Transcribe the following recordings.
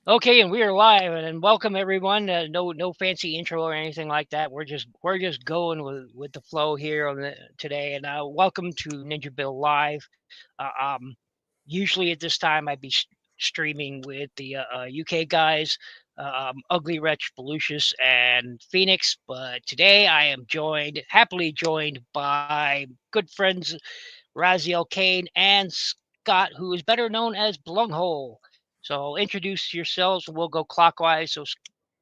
Okay, and we are live, and welcome everyone. No fancy intro or anything like that. We're just going with the flow here today, and welcome to NinjaBill Live. Usually at this time I'd be streaming with the UK guys, Ugly Wretch, Volusius, and Phoenix, but today I am happily joined by good friends Raziel Kane and Scott, who is better known as Blunghole. So introduce yourselves. We'll go clockwise. So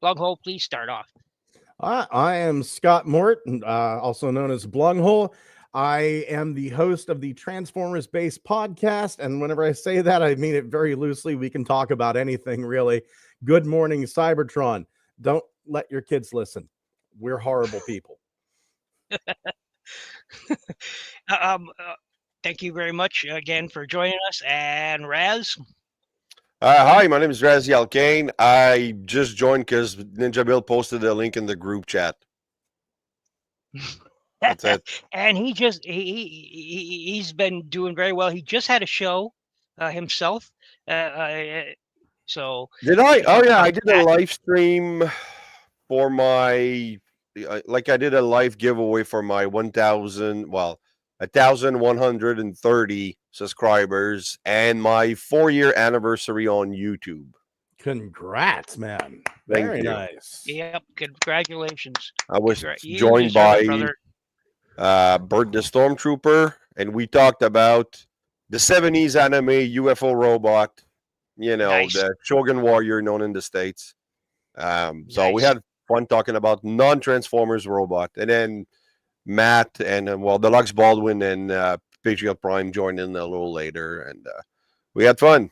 Blunghole, please start off. I am Scott Mort, also known as Blunghole. I am the host of the Transformers based podcast. And whenever I say that, I mean it very loosely. We can talk about anything, really. Good morning, Cybertron. Don't let your kids listen. We're horrible people. um, uh, Thank you very much again for joining us. And Raz. Hi, my name is Raziel Kane. I just joined because NinjaBill posted a link in the group chat. That's it. And he's been doing very well. He just had a show himself. Uh, uh, so Did I? Oh, yeah, I did a that. live stream for I did a live giveaway for my 1,130 subscribers and my 4-year anniversary on YouTube. Congrats, man. Thank Very you. nice. Yep, congratulations. I was You joined deserve it, by brother. Bert the Stormtrooper, and we talked about the 70s anime UFO robot, Nice. the Shogun Warrior known in the States. So we Nice. had fun talking about non-Transformers robot. And then Matt and, Deluxe Baldwin and Patriot Prime joined in a little later, and we had fun.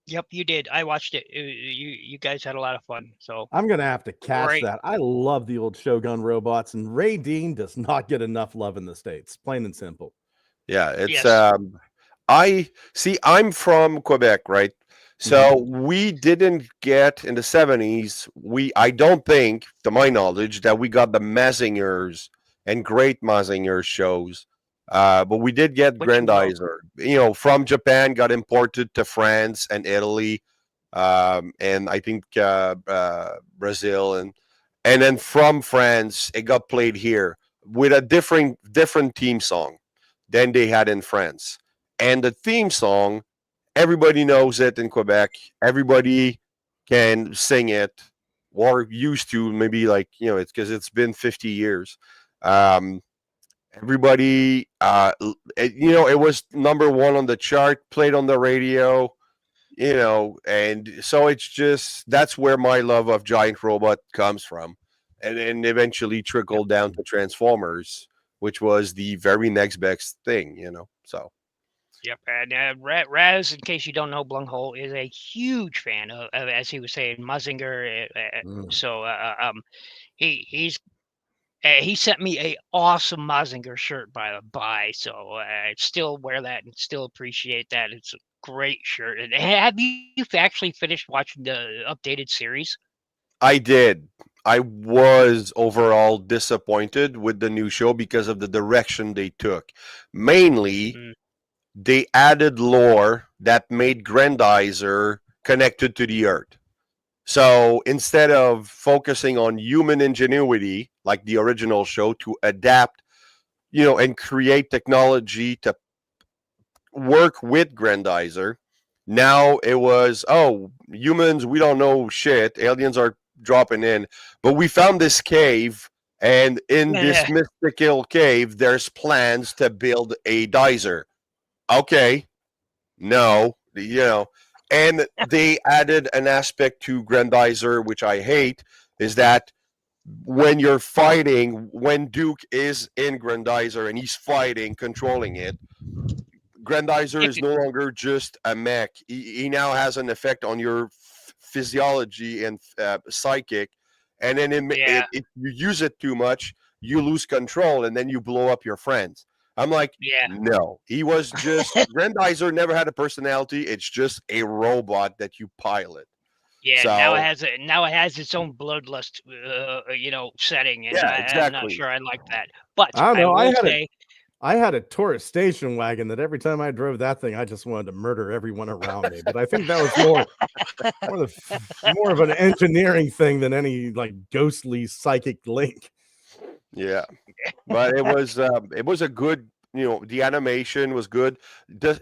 Yep, you did. I watched it. You guys had a lot of fun. So I'm going to have to catch great. that. I love the old Shogun robots, and Ray Dean does not get enough love in the States, plain and simple. Yeah, it's Yes. I'm from Quebec, right? So we didn't get in the 70s. I don't think, to my knowledge, that we got the Mazingers and Great Mazinger shows. But we did get Which we don't. Grandizer. From Japan, got imported to France and Italy, and I think Brazil, and then from France, it got played here with a different theme song than they had in France. And the theme song, everybody knows it in Quebec. Everybody can sing it, or used to, maybe, it's because it's been 50 years. Um, Everybody, it was number one on the chart, played on the radio, and so it's just that's where my love of Giant Robot comes from, and then eventually Yep. trickled down to Transformers, which was the very next best thing. So Yep. And Raz, in case you don't know, Blunghole is a huge fan of, as he was saying, Mazinger. So he he sent me a awesome Mazinger shirt by. So I still wear that and still appreciate that. It's a great shirt. And have you actually finished watching the updated series? I did. I was overall disappointed with the new show because of the direction they took. Mainly, Mm, they added lore that made Grandizer connected to the Earth. So instead of focusing on human ingenuity, like the original show, to adapt, and create technology to work with Grandizer, now it was, oh, humans, we don't know shit. Aliens are dropping in. But we found this cave, and in this yeah. mystical cave, there's plans to build a dizer. Okay, no, and they added an aspect to Grandizer, which I hate, is that when Duke is in Grandizer and he's fighting, controlling it, Grandizer If is no longer just a mech. He now has an effect on your physiology and psychic, and then yeah, if you use it too much, you lose control, and then you blow up your friends. I'm like, yeah. no, he was just Grandizer never had a personality. It's just a robot that you pilot. Yeah, So now it has its own bloodlust, setting, and yeah, I'm not exactly. sure I like that. But I don't I know. I will had a say, I had a tourist station wagon that every time I drove that thing, I just wanted to murder everyone around me. But I think that was more of an engineering thing than any like ghostly psychic link. Yeah, but it was a good, the animation was good.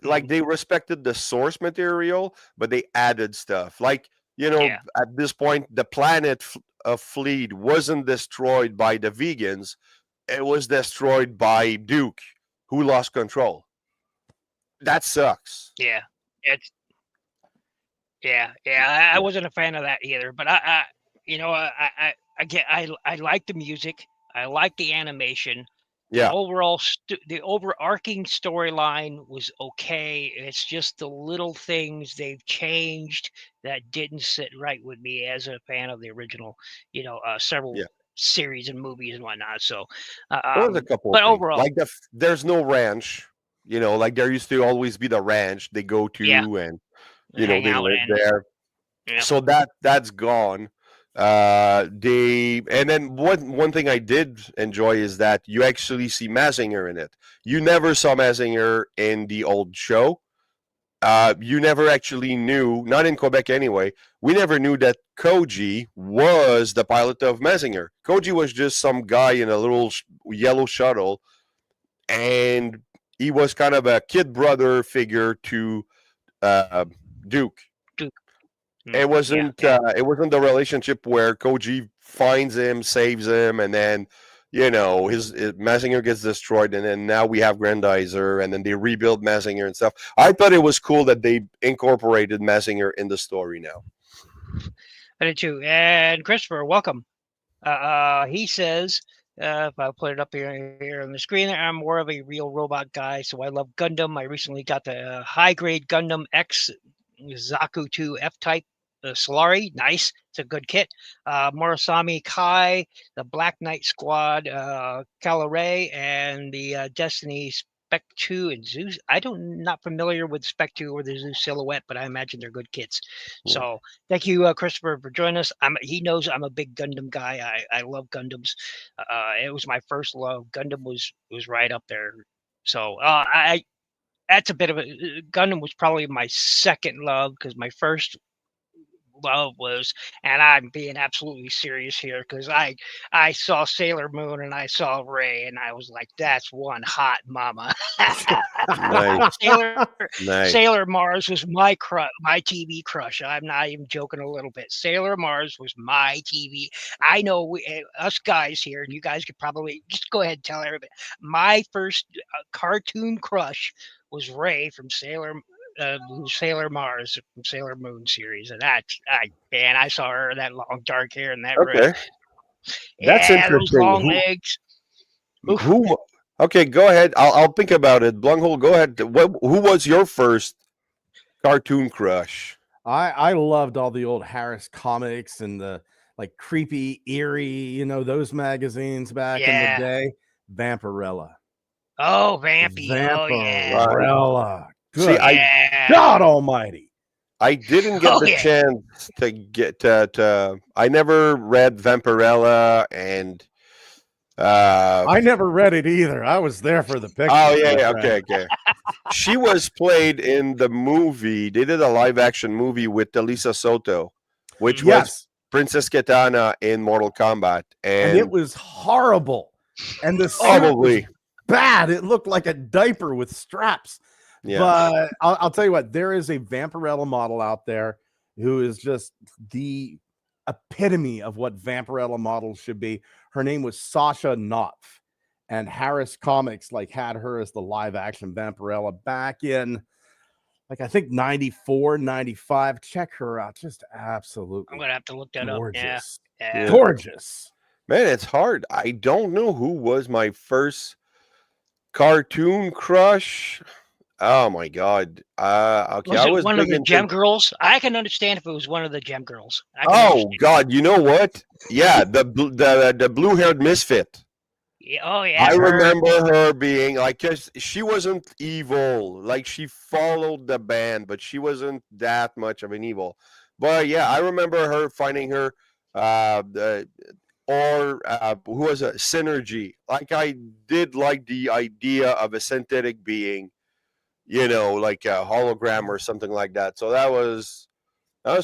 Like Mhm. they respected the source material, but they added stuff. Like, Yeah, at this point, the planet of Fleet wasn't destroyed by the vegans; it was destroyed by Duke, who lost control. That sucks. yeah, it's yeah. I Yeah, wasn't a fan of that either, but I I get I like the music. I like the animation. The yeah, overall the overarching storyline was okay. It's just the little things they've changed that didn't sit right with me as a fan of the original, several yeah. series and movies and whatnot. So, There was a couple of but things, overall, like there's no ranch. Like there used to always be the ranch they go yeah, to, and hang they out live and there. yeah, So that's gone. They and then one thing I did enjoy is that you actually see Mazinger in it. You never saw Mazinger in the old show. You never actually knew, not in Quebec anyway. We never knew that Koji was the pilot of Mazinger. Koji was just some guy in a little yellow shuttle, and he was kind of a kid brother figure to uh, Duke. Duke, It yeah, wasn't yeah. the relationship where Koji finds him, saves him, and then his Mazinger gets destroyed, and then now we have Grandizer, and then they rebuild Mazinger and stuff. I thought it was cool that they incorporated Mazinger in the story now. I did too. And Christopher, welcome. He says, if I'll put it up here on the screen, I'm more of a real robot guy, so I love Gundam. I recently got the high grade Gundam X Zaku 2 F Type Solari. Nice. It's a good kit. Murasami Kai, the Black Knight Squad, Caloray, and the Destiny Spec 2 and Zeus. Not familiar with Spec 2 or the Zeus silhouette, but I imagine they're good kits. Yeah. So thank you, Christopher, for joining us. He knows I'm a big Gundam guy. I love Gundams. It was my first love. Gundam was right up there. So I that's a bit of a Gundam was probably my second love because my first love was, and I'm being absolutely serious here because I saw Sailor Moon and I saw Ray and I was like, that's one hot mama. Nice, Sailor nice. Sailor Mars was my TV crush. I'm not even joking a little bit. Sailor Mars was my TV. I know us guys here, and you guys could probably just go ahead and tell everybody. My first cartoon crush was Ray from Sailor Mars from Sailor Moon series, and I saw her that long dark hair and that red, Okay, that's yeah, those interesting. long legs. Oof. Who? Okay, go ahead. I'll think about it. Blunghole, go ahead. Who was your first cartoon crush? I loved all the old Harris comics and the like creepy, eerie, those magazines back in the Yeah. day. Vampirella. Oh, Vampy. Oh yeah. Right. Vampirella. See, Good Yeah. God Almighty. I didn't get Oh the yeah. chance to get to I never read Vampirella and I never read it either. I was there for the oh pictures, yeah, my yeah, friend. okay. She was played in the movie. They did a live action movie with Elisa Soto, which Mhm. was Yes. Princess Katana in Mortal Kombat, And it and was horrible. And the suit was probably bad. It looked like a diaper with straps. yeah. But I'll tell you what, there is a Vampirella model out there who is just the epitome of what Vampirella models should be. Her name was Sasha Knopf, and Harris Comics had her as the live action Vampirella back in I think 94, 95. Check her out. Just I'm absolutely gonna have to look that up. Yeah. gorgeous. Yeah. Yeah. Gorgeous. Man, it's hard. I don't know who was my first cartoon crush. Oh my god. Okay, Was I it was one of big the into. Gem Girls? I can understand if it was one of the Gem Girls. I can Oh understand. god, you know what? Yeah, the blue-haired misfit. Yeah, oh I yeah, her. remember her being like, cause she wasn't evil. Like she followed the band, but she wasn't that much of an evil. But yeah, I remember her finding her. The or who was a synergy. Like I did like the idea of a synthetic being, like a hologram or something like that. So that was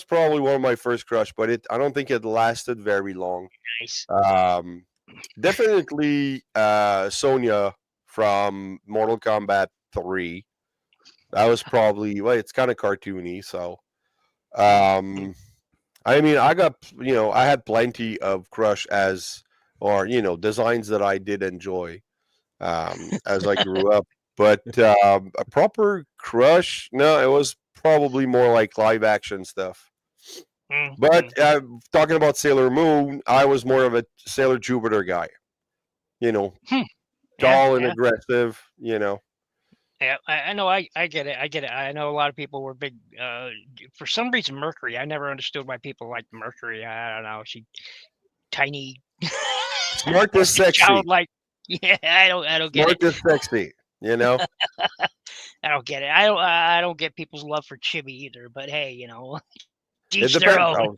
probably one of my first crush, but I don't think it lasted very long. Nice. Um, Definitely Sonya from Mortal Kombat 3. That was probably, well, it's kind of cartoony, so um I mean, I had plenty of crush or designs that I did enjoy as I grew up. But a proper crush, no, it was probably more like live action stuff. But Mm-hmm. talking about Sailor Moon, I was more of a Sailor Jupiter guy. You know, Yeah, tall and yeah. aggressive. Yeah, I know. I get it. I get it. I know a lot of people were big. For some reason, Mercury. I never understood why people liked Mercury. I don't know. She tiny, Smart is sexy. childlike. Yeah, I don't get Smart it. is sexy. You know. I don't get it. I don't get people's love for Chibi either. But hey, It each their depends. own.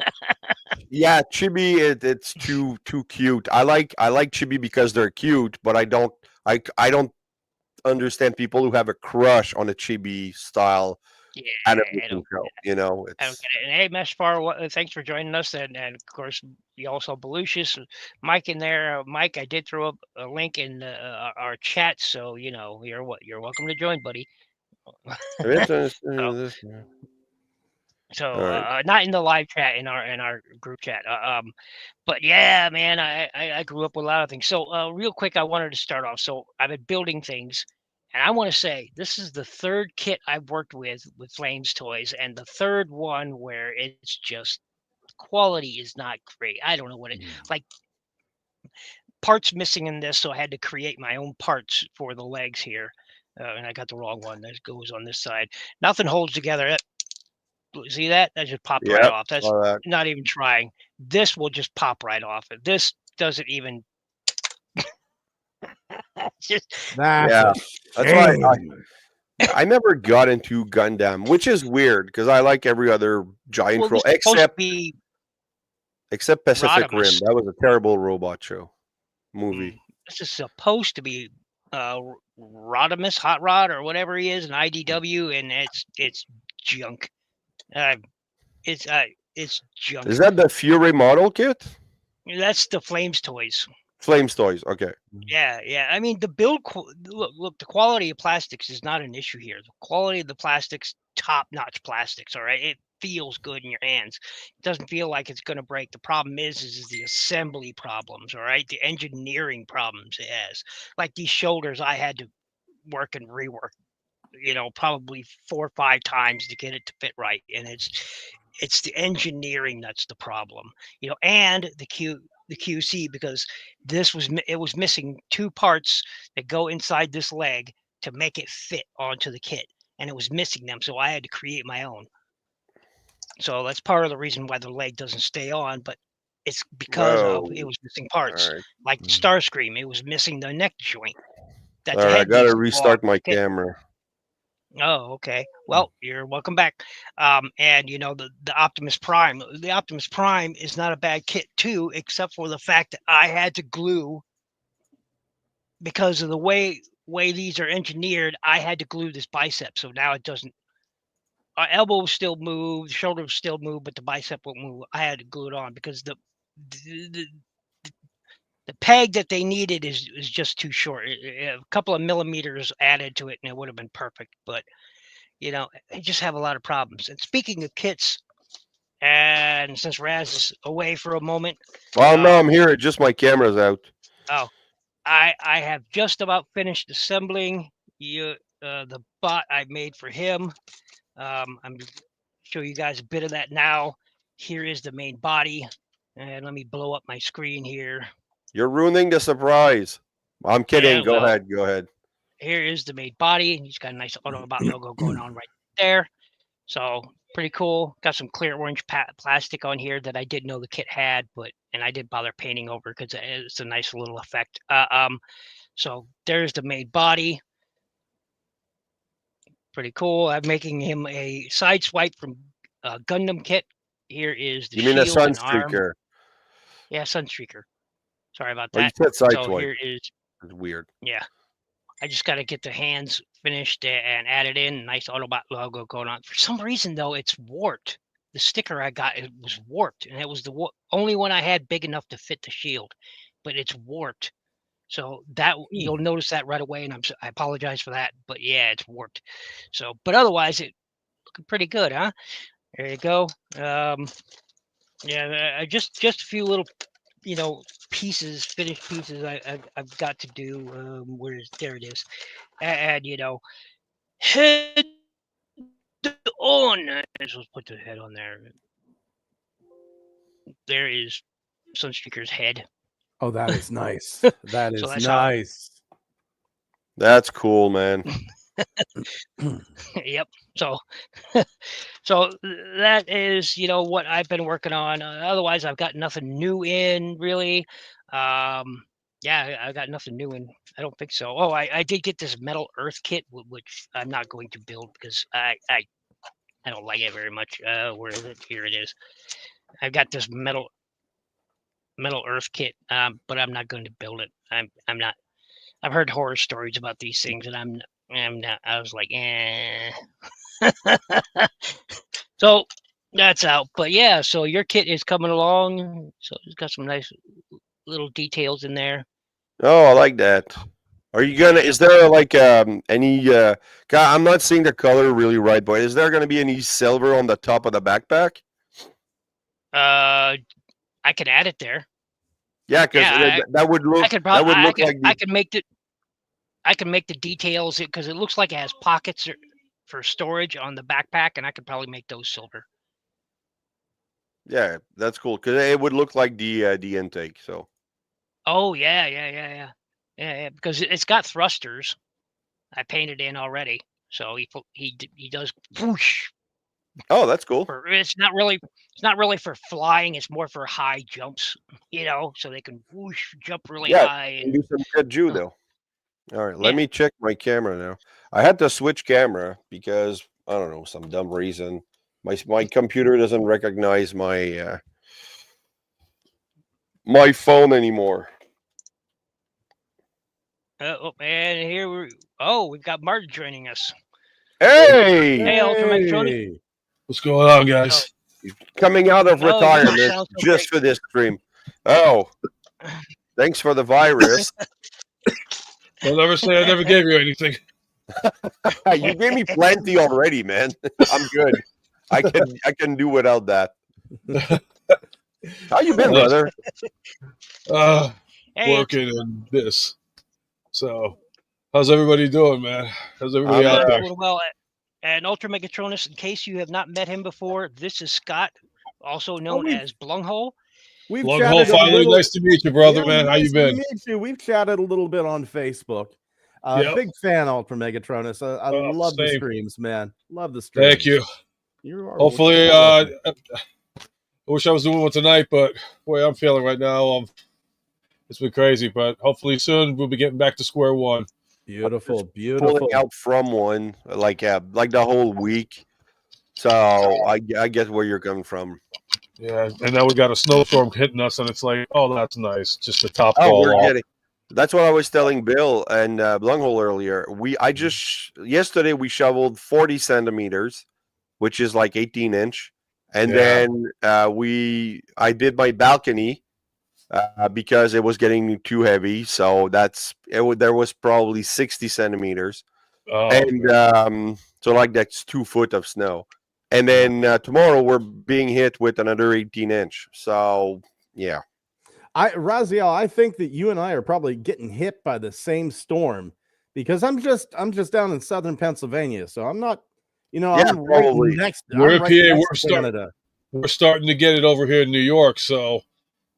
Yeah, chibi it's too cute. I like chibi because they're cute, but I don't understand people who have a crush on a chibi style Yeah, animation show. I don't It's get it. And hey, Meshfar, thanks for joining us. And of course, you also Belucius, Mike in there. Mike, I did throw up a link in our chat, so you're welcome to join, buddy. it's So, this. so All right. not in the live chat in our group chat. But yeah, man, I grew up with a lot of things. So real quick, I wanted to start off. So I've been building things, and I want to say this is the third kit I've worked with Flames Toys, and the third one where it's just quality is not great. I don't know what it like. Parts missing in this, so I had to create my own parts for the legs here. And I got the wrong one. That goes on this side. Nothing holds together. See that? That just popped right Yep. off. That's Saw that. not even trying. This will just pop right off. This doesn't even just That's Yeah. a That's why shame. I never got into Gundam, which is weird because I like every other giant well, this is supposed to except be Pacific Rim. Rodimus. That was a terrible robot show movie. This is supposed to be Rodimus, Hot Rod, or whatever he is, an IDW, and it's junk. Uh, it's uh, it's Is junk. that the Fury model kit? That's the Flames toys. Flames toys. Okay. Yeah, yeah. I mean, the look, the quality of plastics is not an issue here. The quality of the plastics, top-notch plastics. All right, it feels good in your hands. It doesn't feel like it's going to break. The problem is the assembly problems. All right, the engineering problems it has. Like these shoulders, I had to work and rework. Probably 4 or 5 times to get it to fit right, and it's the engineering that's the problem. And the QC, because it was missing two parts that go inside this leg to make it fit onto the kit, and it was missing them, so I had to create my own. So that's part of the reason why the leg doesn't stay on, but it's because of it Whoa. was missing All parts. right. Like Starscream, it was missing the neck joint that All the right. I head gotta needs to go on restart my the kit. camera. Oh, okay. Well, you're welcome back. And the Optimus Prime. The Optimus Prime is not a bad kit too, except for the fact that I had to glue because of the way these are engineered. I had to glue this bicep, so now it doesn't. Our elbow still move, the shoulder still move, but the bicep won't move. I had to glue it on because the, the peg that they needed is just too short. A couple of millimeters added to it, and it would have been perfect, but. I just have a lot of problems. And speaking of kits, and since Raz is away for a moment, Well, no, I'm um, here. Just my camera's out. oh, I have just about finished assembling the bot I made for him. I'm show you guys a bit of that now. Here is the main body, and let me blow up my screen here. You're ruining the surprise. I'm Yeah, kidding. Go well, ahead. Go ahead. here is the main body. He's got a nice Autobot logo going on right there. So pretty cool. Got some clear orange plastic on here that I didn't know the kit had, and I didn't bother painting over because it's a nice little effect. So there's the main body. Pretty cool. I'm making him a side swipe from Gundam kit. Here is the You mean a shield and arm. Sunstreaker? Yeah, Sunstreaker. Sorry about Oh, you that. said side So swipe. here is, It's weird. yeah. I just got to get the hands finished and added in. Nice Autobot logo going on. For some reason, though, it's warped. The sticker I got, it was warped, and it was the only one I had big enough to fit the shield, but it's warped. So that you'll notice that right away, and I apologize for that, but yeah, it's warped. So, but otherwise, it looking pretty good, huh? There you go. Yeah, just a few little, pieces, finished pieces. I've got to do. There it is, and head on. Let's put the head on there. There is Sunstreaker's head. Oh, that is nice. That is So that's nice. That's cool, man. Yep. So, so that is what I've been working on. Otherwise, I've got nothing new in really. Yeah, I got nothing new in. I don't think so. Oh, I did get this metal earth kit, which I'm not going to build because I don't like it very much. Where is it? Here it is. I've got this metal earth kit, but I'm not going to build it. I'm not. I've heard horror stories about these things, and I'm not. I was like, eh. So that's out. But yeah, so your kit is coming along. So it's got some nice little details in there. Oh, I like that. Are you gonna? Is there like any? God, I'm not seeing the color really right, but is there gonna be any silver on the top of the backpack? I could add it there. Yeah, because Yeah, that would look. I could That probably. would look like. I could make the. I can make the details because it looks like it has pockets for storage on the backpack, and I could probably make those silver. Yeah, that's cool because it would look like the intake. So. Oh yeah. Because it's got thrusters. I painted in already, so he does whoosh. Oh, that's cool. It's not really for flying. It's more for high jumps, so they can whoosh, jump really high. And do some good judo. All right, let me check my camera now. I had to switch camera because I don't know, some dumb reason. My computer doesn't recognize my my phone anymore. And here we've got Martin joining us. Hey, Hey, Ultramegatronic. What's going on, guys? Coming out of retirement so just for this stream. Oh, thanks for the virus. Don't ever say I never gave you anything. You gave me plenty already, man. I'm good. I can do without that. How you been, brother? Working and this. So, how's everybody doing, man? How's everybody out there? Doing well. And Ultramegatronus, in case you have not met him before, this is Scott, also known as Blunghole. Blunghole, finally, nice to meet you, brother, man. How you been? Nice to meet you. We've chatted a little bit on Facebook. Big fan, Ultramegatronus. I love the streams, man. Love the streams. Thank you. Hopefully, I wish I was doing one tonight, but the way I'm feeling right now, it's been crazy. But hopefully soon we'll be getting back to square one. Beautiful. Pulling out from one like the whole week. So I get where you're coming from. Yeah, and now we got a snowstorm hitting us, and it's like, oh, that's nice. Just the top fall off. That's what I was telling Bill and Blunghole earlier. Yesterday we shoveled 40 centimeters, which is like 18-inch, and then I did my balcony because it was getting too heavy. So there was probably 60 centimeters, and so like that's 2 foot of snow. And then tomorrow we're being hit with another 18-inch. So yeah. Raziel, I think that you and I are probably getting hit by the same storm because I'm just down in southern Pennsylvania, so I'm not, I'm probably right next. We're right PA. next to Canada. We're starting to get it over here in New York, so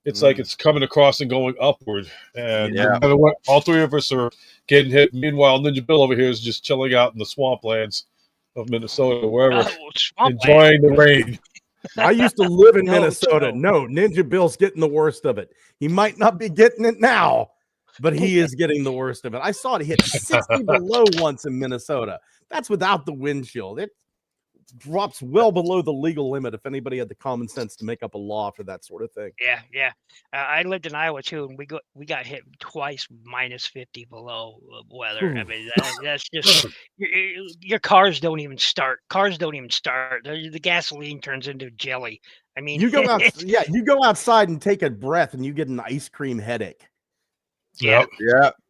it's like it's coming across and going upward. And no matter what, all three of us are getting hit. Meanwhile, NinjaBill over here is just chilling out in the swamplands of Minnesota, wherever, enjoying the rain. I used to live in Minnesota. No, NinjaBill's getting the worst of it. He might not be getting it now, but he is getting the worst of it. I saw it hit 60 below once in Minnesota. That's without the wind chill. drops well below the legal limit if anybody had the common sense to make up a law for that sort of thing. Yeah. I lived in Iowa too, and we got hit twice -50 below weather. I mean, that's just your cars don't even start. Cars don't even start. The gasoline turns into jelly. I mean, you go out, you go outside and take a breath, and you get an ice cream headache. Yeah.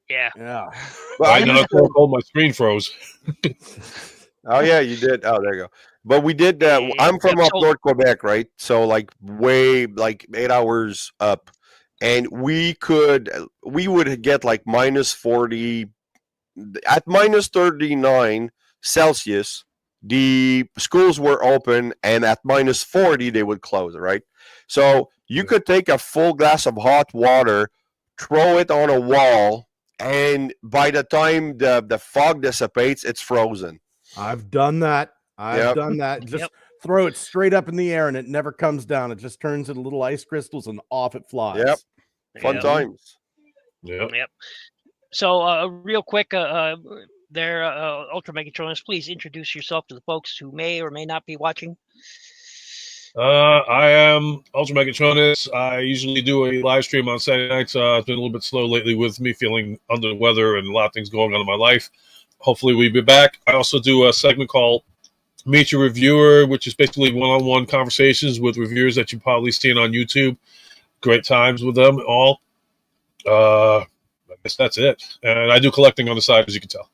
Yeah. But I know my screen froze. Oh yeah, you did. Oh, there you go. But we did. I'm from up north Quebec, right? So like way like 8 hours up, and we would get like -40 at -39 Celsius. The schools were open, and at -40 they would close. Right. So you could take a full glass of hot water, throw it on a wall, and by the time the fog dissipates, it's frozen. I've done that. I've done that. Just throw it straight up in the air and it never comes down. It just turns into little ice crystals and off it flies. Yep. Fun times. Yep. So, real quick, there, Ultra Megatronus, please introduce yourself to the folks who may or may not be watching. I am Ultra Megatronus. I usually do a live stream on Saturday nights. It's been a little bit slow lately with me feeling under the weather and a lot of things going on in my life. Hopefully we'll be back. I also do a segment called Meet Your Reviewer, which is basically one-on-one conversations with reviewers that you've probably seen on YouTube. Great times with them all. I guess that's it. And I do collecting on the side, as you can tell.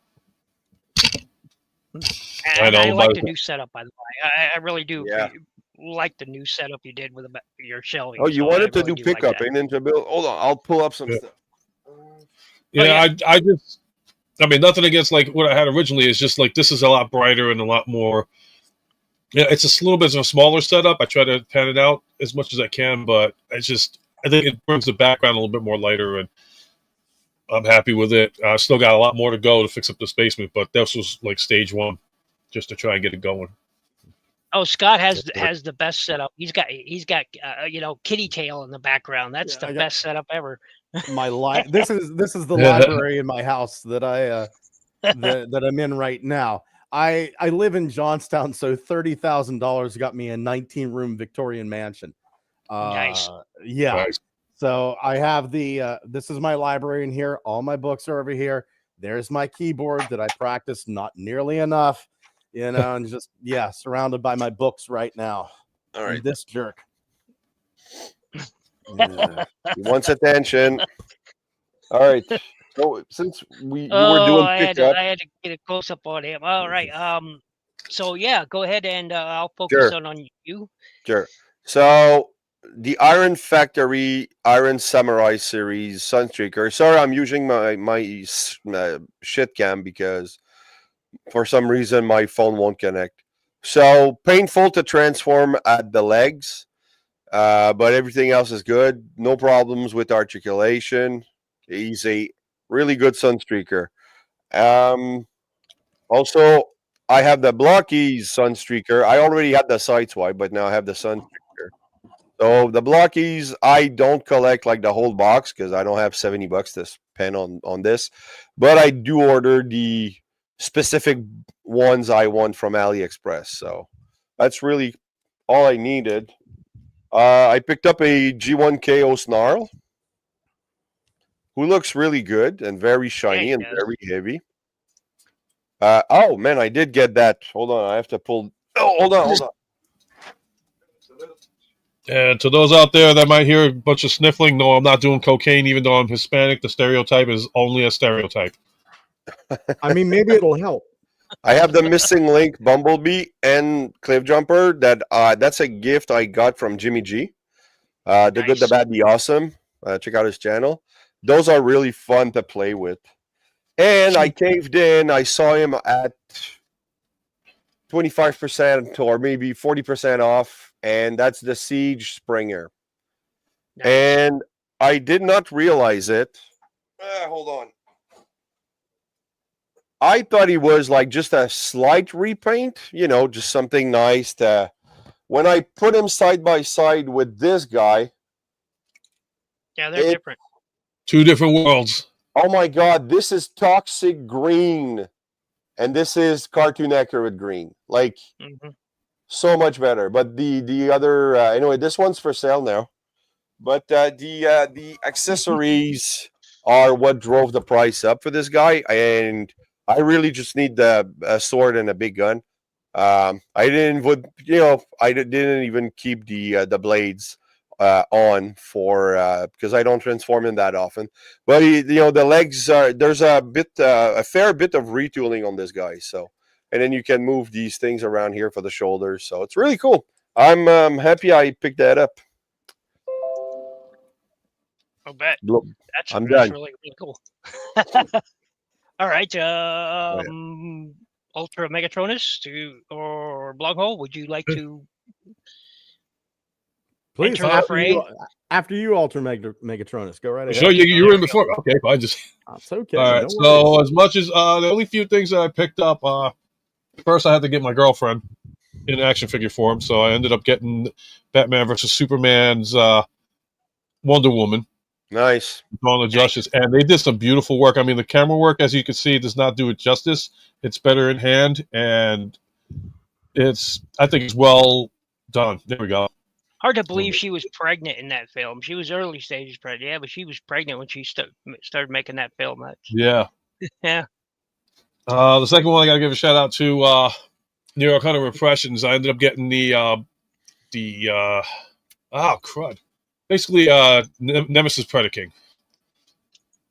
And I like the new setup, by the way. I really do. Yeah. Like the new setup you did with your shelving. Oh, you wanted to do pickup, like NinjaBill? Hold on, I'll pull up some stuff. Yeah, I mean, nothing against like what I had originally. Is just like this is a lot brighter and a lot more. Yeah, it's a little bit of a smaller setup. I try to pan it out as much as I can, but I think it brings the background a little bit more lighter, and I'm happy with it. I still got a lot more to go to fix up this basement, but this was like stage one, just to try and get it going. Oh, Scott has the best setup. He's got kitty tail in the background. That's the best setup ever. This is the library in my house that that I'm in right now. I live in Johnstown, so $30,000 got me a 19-room Victorian mansion. Nice. Yeah. Nice. So I have this is my library in here. All my books are over here. There's my keyboard that I practice not nearly enough, and just surrounded by my books right now. All right. And this jerk. He wants attention. All right. So since you were doing pickup, I had to get a close up on him. All right. So go ahead and I'll focus on you. Sure. So the Iron Factory Iron Samurai series Sunstreaker. Sorry, I'm using my shit cam because for some reason my phone won't connect. So painful to transform at the legs. But everything else is good. No problems with articulation. He's a really good Sunstreaker. Also, I have the Blockies Sunstreaker. I already had the Sideswipe, but now I have the Sunstreaker. So the Blockies, I don't collect like the whole box because I don't have $70 to spend on this. But I do order the specific ones I want from AliExpress. So that's really all I needed. I picked up a G1 KO Snarl, who looks really good and very shiny and very heavy. Oh man, I did get that. Hold on, I have to pull. Oh, hold on. And to those out there that might hear a bunch of sniffling, no, I'm not doing cocaine, even though I'm Hispanic. The stereotype is only a stereotype. I mean, maybe it'll help. I have the Missing Link Bumblebee and Cliff Jumper. That's a gift I got from Jimmy G. The Good, the Bad, the Awesome. Check out his channel. Those are really fun to play with. And I caved in. I saw him at 25% or maybe 40% off. And that's the Siege Springer. Nice. And I did not realize it. Hold on. I thought he was like just a slight repaint, just something nice to. When I put him side by side with this guy. Yeah, they're different. Two different worlds. Oh my God, this is Toxic Green. And this is Cartoon Accurate Green. Like, so much better. But the other anyway, this one's for sale now. But the accessories are what drove the price up for this guy, and I really just need a sword and a big gun. I didn't would didn't even keep the blades on for because I don't transform him that often. But the legs are there's a fair bit of retooling on this guy. So and then you can move these things around here for the shoulders. So it's really cool. I'm happy I picked that up. I'll bet. Look, That's I'm that's done. really really cool. All right, Oh, yeah. Ultra Megatronus or Bloghole, would you like to Please, enter the fray? after you, Ultra Megatronus, go right ahead. Sure, you were in before. Okay, I just. That's okay. All right. No So worries. as much as the only few things that I picked up, first I had to get my girlfriend in action figure form, so I ended up getting Batman versus Superman's Wonder Woman. Nice. Dawn of Justice, and they did some beautiful work. I mean, the camera work, as you can see, does not do it justice. It's better in hand, and I think it's well done. There we go. Hard to believe she was pregnant in that film. She was early stages pregnant, yeah, but she was pregnant when she started making that film. Yeah. Yeah. The second one I got to give a shout out to New York Hunter Impressions. I ended up getting the crud. Basically, Nemesis Predaking.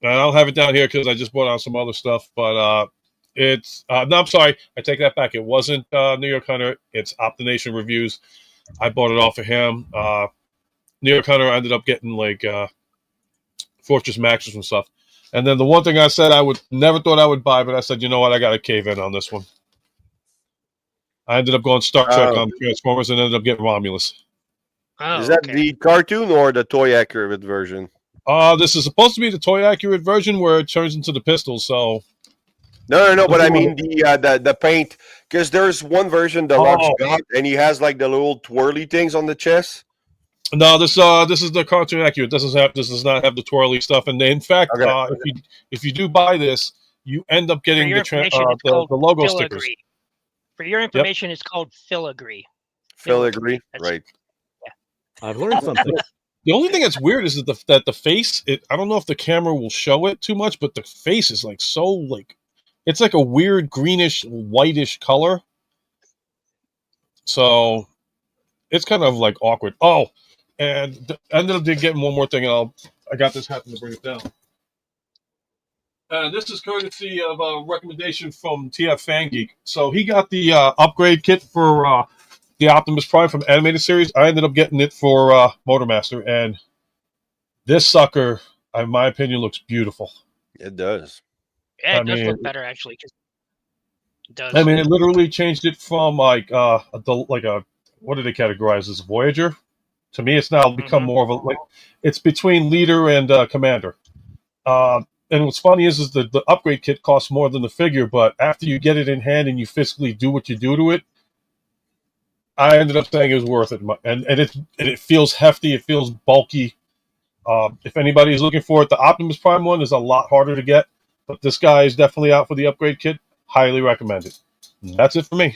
I don't have it down here because I just bought out some other stuff, but it's no, I'm sorry, I take that back. It wasn't New York Hunter. It's Optination Reviews. I bought it off of him. New York Hunter ended up getting like Fortress Maxes and stuff. And then the one thing I said I would never thought I would buy, but I said, you know what, I got to cave in on this one. I ended up going Star Trek on Transformers and ended up getting Romulus. Oh, is that the cartoon or the toy accurate version? This is supposed to be the toy accurate version where it turns into the pistol. So No. But I mean the paint, because there's one version Deluxe got, and he has like the little twirly things on the chest. No, this is the cartoon accurate. This does not have the twirly stuff. And in fact, if you do buy this, you end up getting the logo stickers. For your information, it's called filigree. Filigree, right? Yeah. I've learned something. The only thing that's weird is that the face. I don't know if the camera will show it too much, but the face is like so like it's like a weird greenish whitish color. So it's kind of like awkward. Oh, and I ended up getting one more thing, and I got this happen to bring it down. This is courtesy of a recommendation from TF Fangeek. So he got the upgrade kit for the Optimus Prime from animated series. I ended up getting it for Motormaster, and this sucker, in my opinion, looks beautiful. It does. Yeah, it does look better actually. It does. I mean, it literally changed it from like what do they categorize as Voyager? To me, it's now become more of a it's between leader and commander. And what's funny is the upgrade kit costs more than the figure, but after you get it in hand and you physically do what you do to it, I ended up saying it was worth it. And it feels hefty, it feels bulky. If anybody is looking for it, the Optimus Prime one is a lot harder to get, but this guy is definitely out for the upgrade kit. Highly recommended. That's it for me.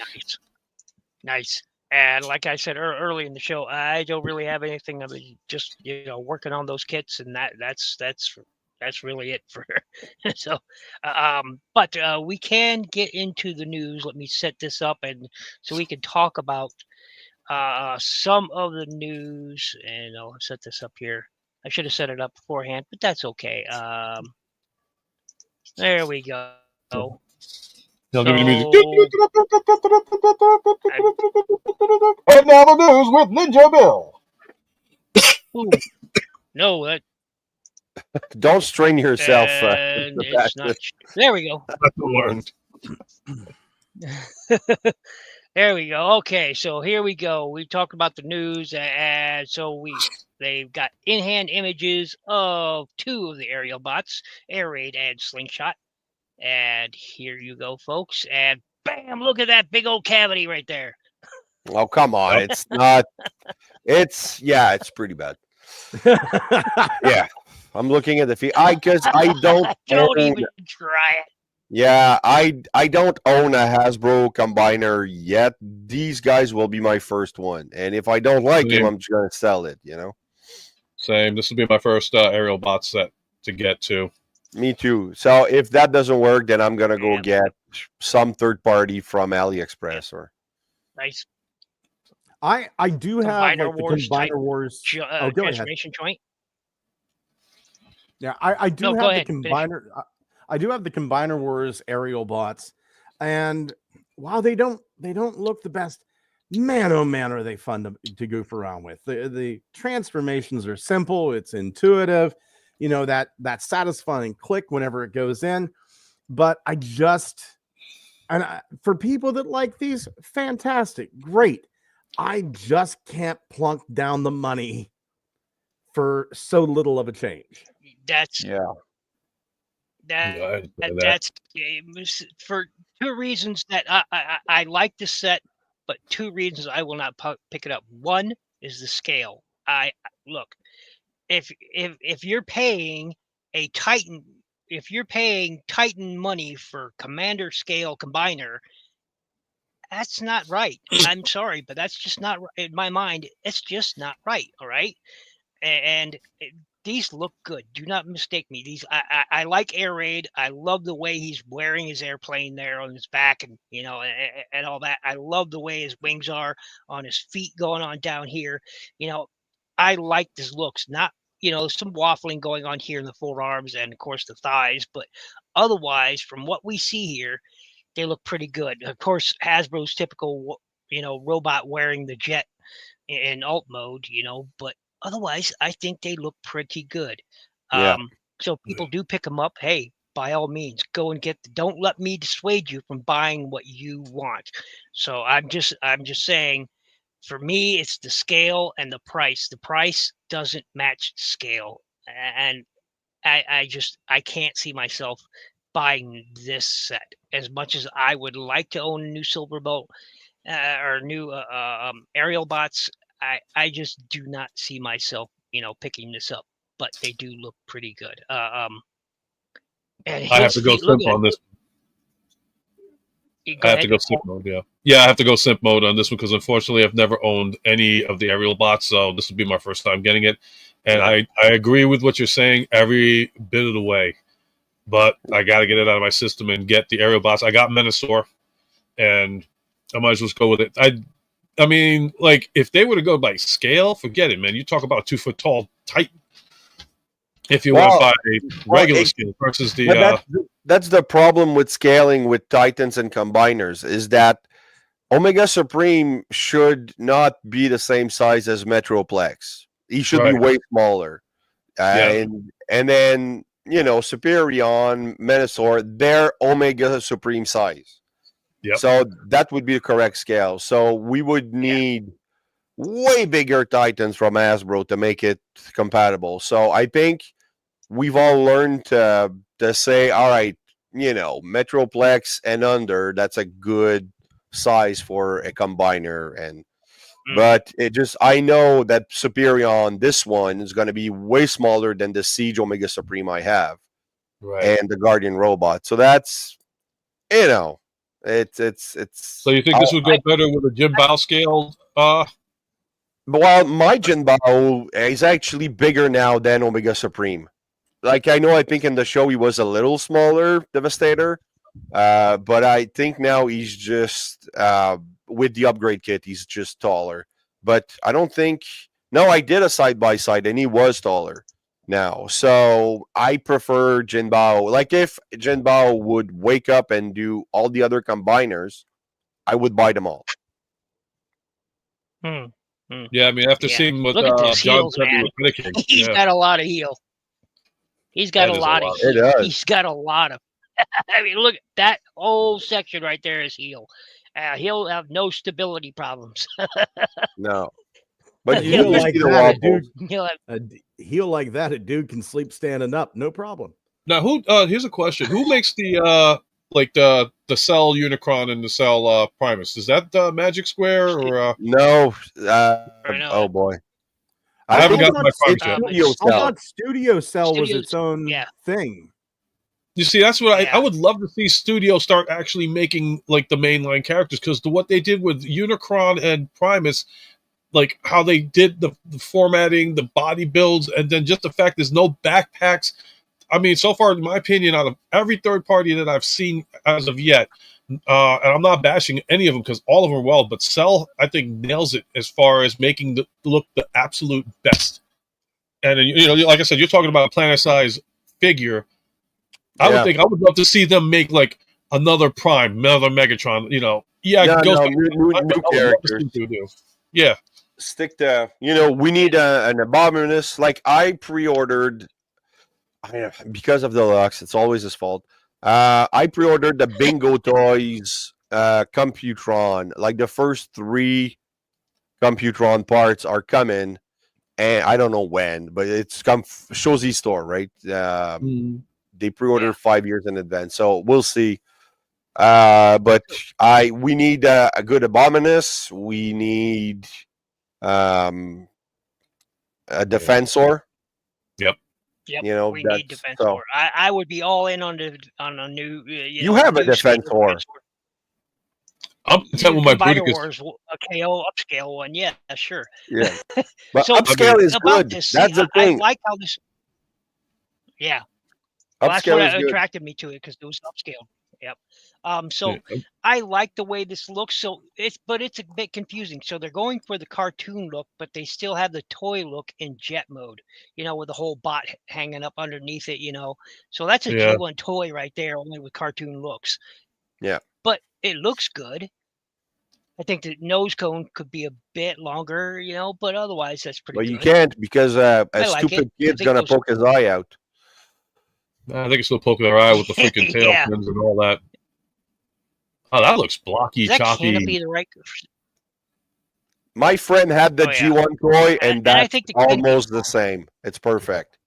Nice. And like I said early in the show, I don't really have anything. I mean, just working on those kits, and that's really it for her. So, but we can get into the news. Let me set this up, and so we can talk about some of the news. And I'll set this up here. I should have set it up beforehand, but that's okay. There we go. Give me the music. And now the news with NinjaBill. No, that. Don't strain yourself. It's not. There we go. There we go. Okay, so here we go. We talked about the news, and so they've got in-hand images of two of the aerial bots, Air Raid and Slingshot. And here you go, folks. And bam, look at that big old cavity right there. Oh, come on. It's not. It's pretty bad. Yeah. I'm looking at the feet. Don't even try it. Yeah, I don't own a Hasbro combiner yet. These guys will be my first one, and if I don't like him, Same. I'm just gonna sell it. You know. Same. This will be my first aerial bot set to get to. Me too. So if that doesn't work, then I'm gonna go Yeah. get some third party from Yeah. AliExpress or. Nice. I do have Combiner like the Wars type Combiner Wars. Oh, go ahead. transformation joint. Yeah, I do No, go have the ahead. Finish. Combiner. I do have the Combiner Wars aerial bots, and while they don't look the best, man, oh man, are they fun to goof around with. The transformations are simple. It's intuitive. You know, that satisfying click whenever it goes in. But I just, for people that like these, fantastic, great. I just can't plunk down the money for so little of a change. That's Yeah. that's for two reasons that I like the set, but two reasons I will not pick it up. One is the scale. I look, if you're paying a Titan, if you're paying Titan money for Commander scale combiner, that's not right. I'm sorry, but that's just not in my mind. It's just not right. All right, and these look good. Do not mistake me. These I like Air Raid. I love the way he's wearing his airplane there on his back, and and all that. I love the way his wings are on his feet going on down here. I like his looks. Not some waffling going on here in the forearms and of course the thighs, but otherwise, from what we see here, they look pretty good. Of course, Hasbro's typical robot wearing the jet in alt mode, but otherwise, I think they look pretty good. Yeah. So people do pick them up. Hey, by all means, go and get. Don't let me dissuade you from buying what you want. So I'm just saying, for me, it's the scale and the price. The price doesn't match the scale, and I can't see myself buying this set as much as I would like to own a new Silverbolt or new aerial bots. I just do not see myself, picking this up, but they do look pretty good. And I have to go simp on this. I have to go simp mode. Yeah, I have to go simp mode on this one because unfortunately I've never owned any of the aerial bots, so this will be my first time getting it. And I agree with what you're saying every bit of the way, but I got to get it out of my system and get the aerial bots. I got Menasor, and I might as well go with it. I mean, like, if they were to go by scale, forget it, man. You talk about a 2 foot tall Titan. If you went by regular scale versus the. That's the problem with scaling with Titans and combiners is that Omega Supreme should not be the same size as Metroplex. He should be way smaller. And then, Superion, Menasor, they're Omega Supreme size. Yep. So that would be the correct scale. So we would need way bigger Titans from Hasbro to make it compatible. So I think we've all learned to say, all right, Metroplex and under, that's a good size for a combiner. And but I know that Superion, this one is going to be way smaller than the Siege Omega Supreme I have, and the Guardian Robot. So that's it's. So you think this would go better with a Jin Bao scale? Well, my Jin Bao is actually bigger now than Omega Supreme. Like I think in the show he was a little smaller, Devastator, but I think now he's just with the upgrade kit he's just taller. But I don't think I did a side by side and he was taller now. So I prefer Jin Bao. Like if Jin Bao would wake up and do all the other combiners, I would buy them all. Yeah, I mean after seeing what John said with Predicate, he's got a lot of heal. He's got a lot of heal. He's got a lot of. I mean, look, that whole section right there is heal. He'll have no stability problems. No, but heal like that, a dude can sleep standing up, no problem. Now, here's a question: who makes the the Cell Unicron and the Cell Primus? Is that Magic Square or no? Oh boy. I haven't gotten my Primus yet. I thought Studio Cell was its own thing. You see, that's what Yeah. I would love to see studios start actually making like the mainline characters, because what they did with Unicron and Primus, like how they did the formatting, the body builds, and then just the fact there's no backpacks. I mean, so far, in my opinion, out of every third party that I've seen as of yet, and I'm not bashing any of them because all of them are well, but Cell, I think, nails it as far as making the look the absolute best. And you know, like I said, you're talking about a planet-size figure. I would love to see them make like another Prime, another Megatron. You know, New characters. Yeah, Stick to, we need an Abominus. Like I pre-ordered, because of the Lux, it's always his fault. I pre-ordered the Bingo Toys Computron. Like the first 3 Computron parts are coming, and I don't know when, but it's come Shozy store, right? They pre-order 5 years in advance, so we'll see. But we need a good Abominus. We need a Defensor. Yep. We need Defensor. So, I would be all in on a new. You have a Defensor. I'm content with my Bruticus. Wars, a KO upscale one, yeah, sure. Yeah, but so, upscale is good. That's the thing. I like how this. Yeah, well, that's what attracted me to it, because it was upscale. Yep. So I like the way this looks. So but it's a bit confusing. So they're going for the cartoon look, but they still have the toy look in jet mode. With the whole bot hanging up underneath it. So that's a G1 toy right there, only with cartoon looks. Yeah. But it looks good. I think the nose cone could be a bit longer, but otherwise that's pretty good. Well, you can't, because a stupid kid's going to poke his eye out. I think it's still poking their eye with the freaking tail fins and all that. Oh, that looks blocky, choppy. Canopy the right... My friend had the G1 toy, and that's I think almost the same. It's perfect.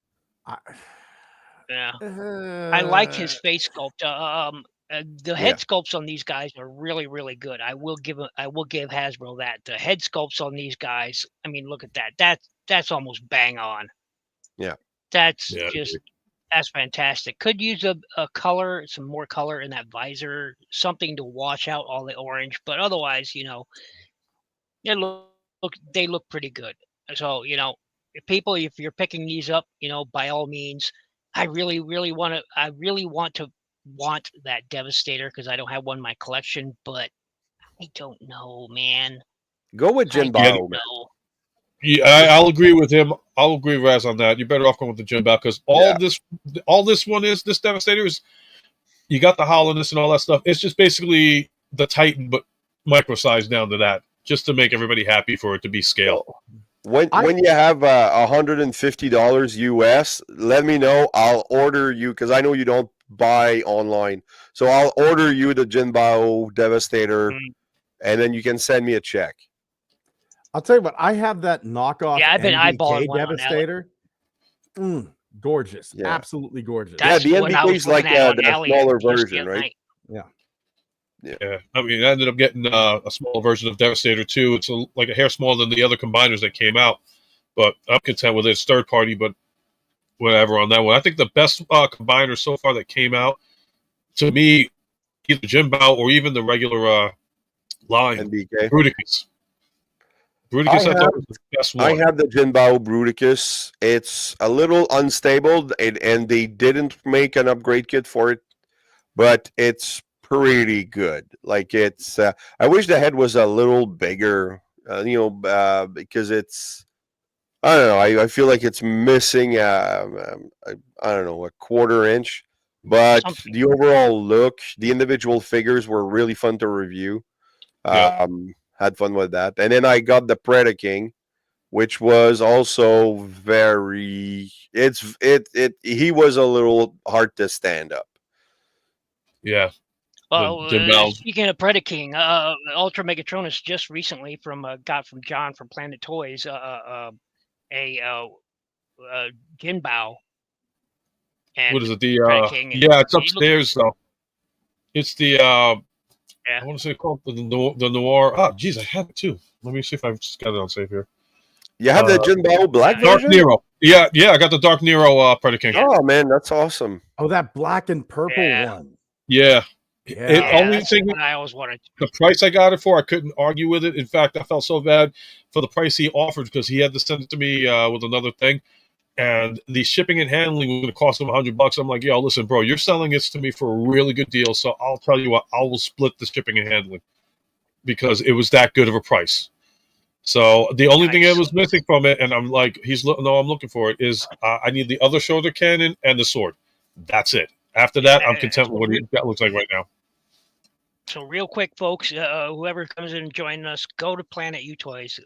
Yeah. I like his face sculpt. The head sculpts on these guys are really, really good. I will give Hasbro that. The head sculpts on these guys, I mean, look at that. That's almost bang on. Yeah. That's fantastic. Could use a color, some more color in that visor, something to wash out all the orange, but otherwise, they look pretty good. So, if you're picking these up, by all means, I really, really want that Devastator, because I don't have one in my collection, but I don't know, man. Go with Jin Bao. Yeah, I'll agree with him. I'll agree with Raz on that. You're better off going with the Jin Bao, because this Devastator is, you got the hollowness and all that stuff. It's just basically the Titan, but micro-sized down to that, just to make everybody happy for it to be scale. When you have $150 US, let me know. I'll order you, because I know you don't buy online, so I'll order you the Jin Bao Devastator, and then you can send me a check. I'll tell you what, I have that knockoff. Yeah, I've been eyeballing one Devastator. Gorgeous, absolutely gorgeous. The NBK is like the smaller version, right? Yeah. I mean, I ended up getting a smaller version of Devastator too. It's like a hair smaller than the other combiners that came out, but I'm content with it. It's third party, but whatever on that one. I think the best combiner so far that came out, to me, either Jin Bao or even the regular line, NBK. Bruticus. I thought was the best one. I have the Jin Bao Bruticus. It's a little unstable, and they didn't make an upgrade kit for it, but it's pretty good. Like, it's I wish the head was a little bigger, because it's, I don't know, I feel like it's missing I don't know, a quarter inch, but the overall look, the individual figures were really fun to review. Had fun with that. And then I got the Predaking, which was also very, he was a little hard to stand up. Yeah. Well, speaking of Predaking, Ultra Megatronus just recently got from John from Planet Toys a Jin Bao. What is it? It's upstairs though. It's the I want to say called the Noir. Oh, geez, I have it too. Let me see if I've just got it on safe here. You have the Jinbao Black Dark version? Nero. Yeah, I got the Dark Nero Predator King. Oh man, that's awesome. Oh, that black and purple one. Yeah. Yeah. Only that's thing, what I always wanted. the price I got it for, I couldn't argue with it. In fact, I felt so bad for the price he offered because he had to send it to me with another thing. And the shipping and handling was going to cost him $100. I'm like, yo, listen, bro, you're selling this to me for a really good deal. So I'll tell you what, I will split the shipping and handling because it was that good of a price. So the only thing that was missing from it, and I'm like, I'm looking for it, is I need the other shoulder cannon and the sword. That's it. After that, I'm content with what that looks like right now. So real quick, folks, whoever comes in and joining us, go to Planet U Toys,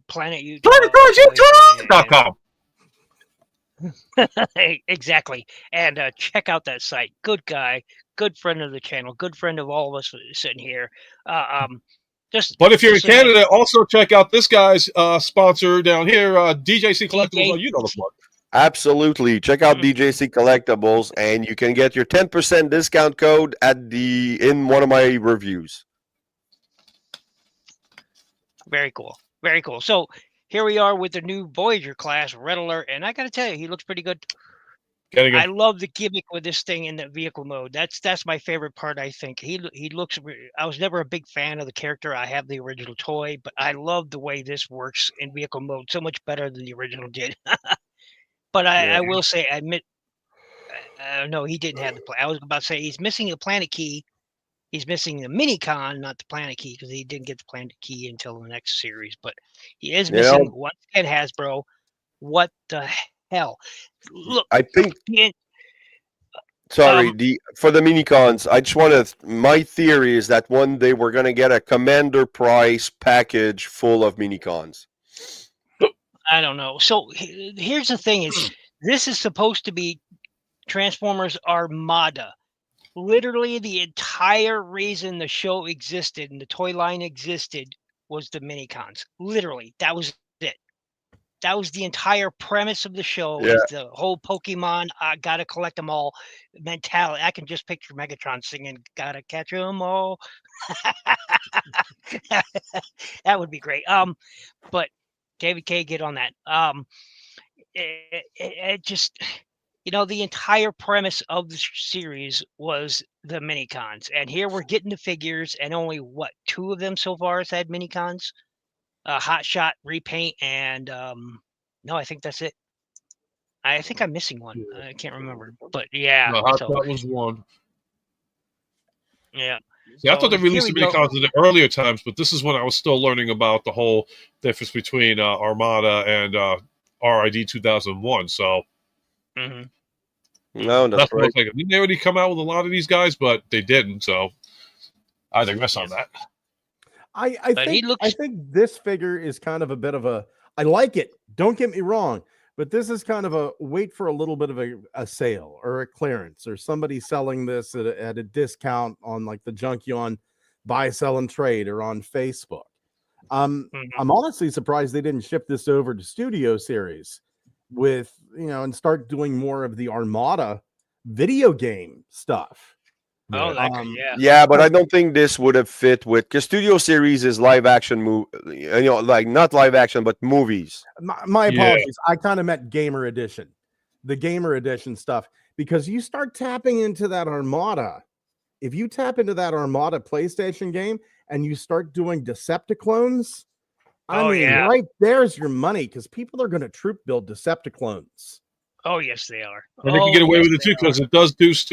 PlanetUtoys.com. Exactly, and check out that site. Good guy, good friend of the channel, good friend of all of us sitting here. But if you're in Canada, also check out this guy's sponsor down here, DJC Collectibles. Oh, you know the plug. Absolutely. Check out DJC Collectibles, and you can get your 10% discount code in one of my reviews. Very cool. Very cool. So here we are with the new Voyager class, Red Alert, and I got to tell you, he looks pretty good. I love the gimmick with this thing in the vehicle mode. That's my favorite part. I think he looks. I was never a big fan of the character. I have the original toy, but I love the way this works in vehicle mode so much better than the original did. But I will say, I admit, no, he didn't have the plan. I was about to say he's missing the planet key. He's missing the Minicon, not the planet key, because he didn't get the planet key until the next series. But he is missing once again, Hasbro. What the hell? Look, I think. Sorry, for the Minicons, I just want to. My theory is that one day we're going to get a Commander Price package full of Minicons. I don't know. So here's the thing: is this is supposed to be Transformers Armada? Literally, the entire reason the show existed and the toy line existed was the Minicons. Literally, that was it. That was the entire premise of the show. Is the whole Pokemon, I gotta collect them all mentality. I can just picture Megatron singing, "Gotta catch them all." That would be great. But David K, get on that. It just, the entire premise of the series was the Minicons, and here we're getting the figures, and only two of them so far has had Minicons. Hot Shot repaint, and no, I think that's it. I think I'm missing one. I can't remember, but yeah. No, Hot Shot was one. Yeah. See, I thought they released the Minicons in the earlier times, but this is when I was still learning about the whole difference between Armada and RID 2001. So no, that's what I was thinking. Didn't they already come out with a lot of these guys, but they didn't. So I digress on that. I think this figure is kind of a bit of a. I like it. Don't get me wrong, but this is kind of a wait for a little bit of a sale or a clearance or somebody selling this at a discount on like the Junkion buy, sell, and trade or on Facebook. I'm honestly surprised they didn't ship this over to Studio Series with and start doing more of the Armada video game stuff. Oh, yeah, but I don't think this would have fit because Studio Series is live action like not live action, but movies. My apologies. I kind of meant Gamer Edition, the Gamer Edition stuff, because you start tapping into that Armada. If you tap into that Armada PlayStation game and you start doing Decepticlones, right there's your money, because people are going to troop build Decepticlones. Oh yes, they are. And they can get away with it too, because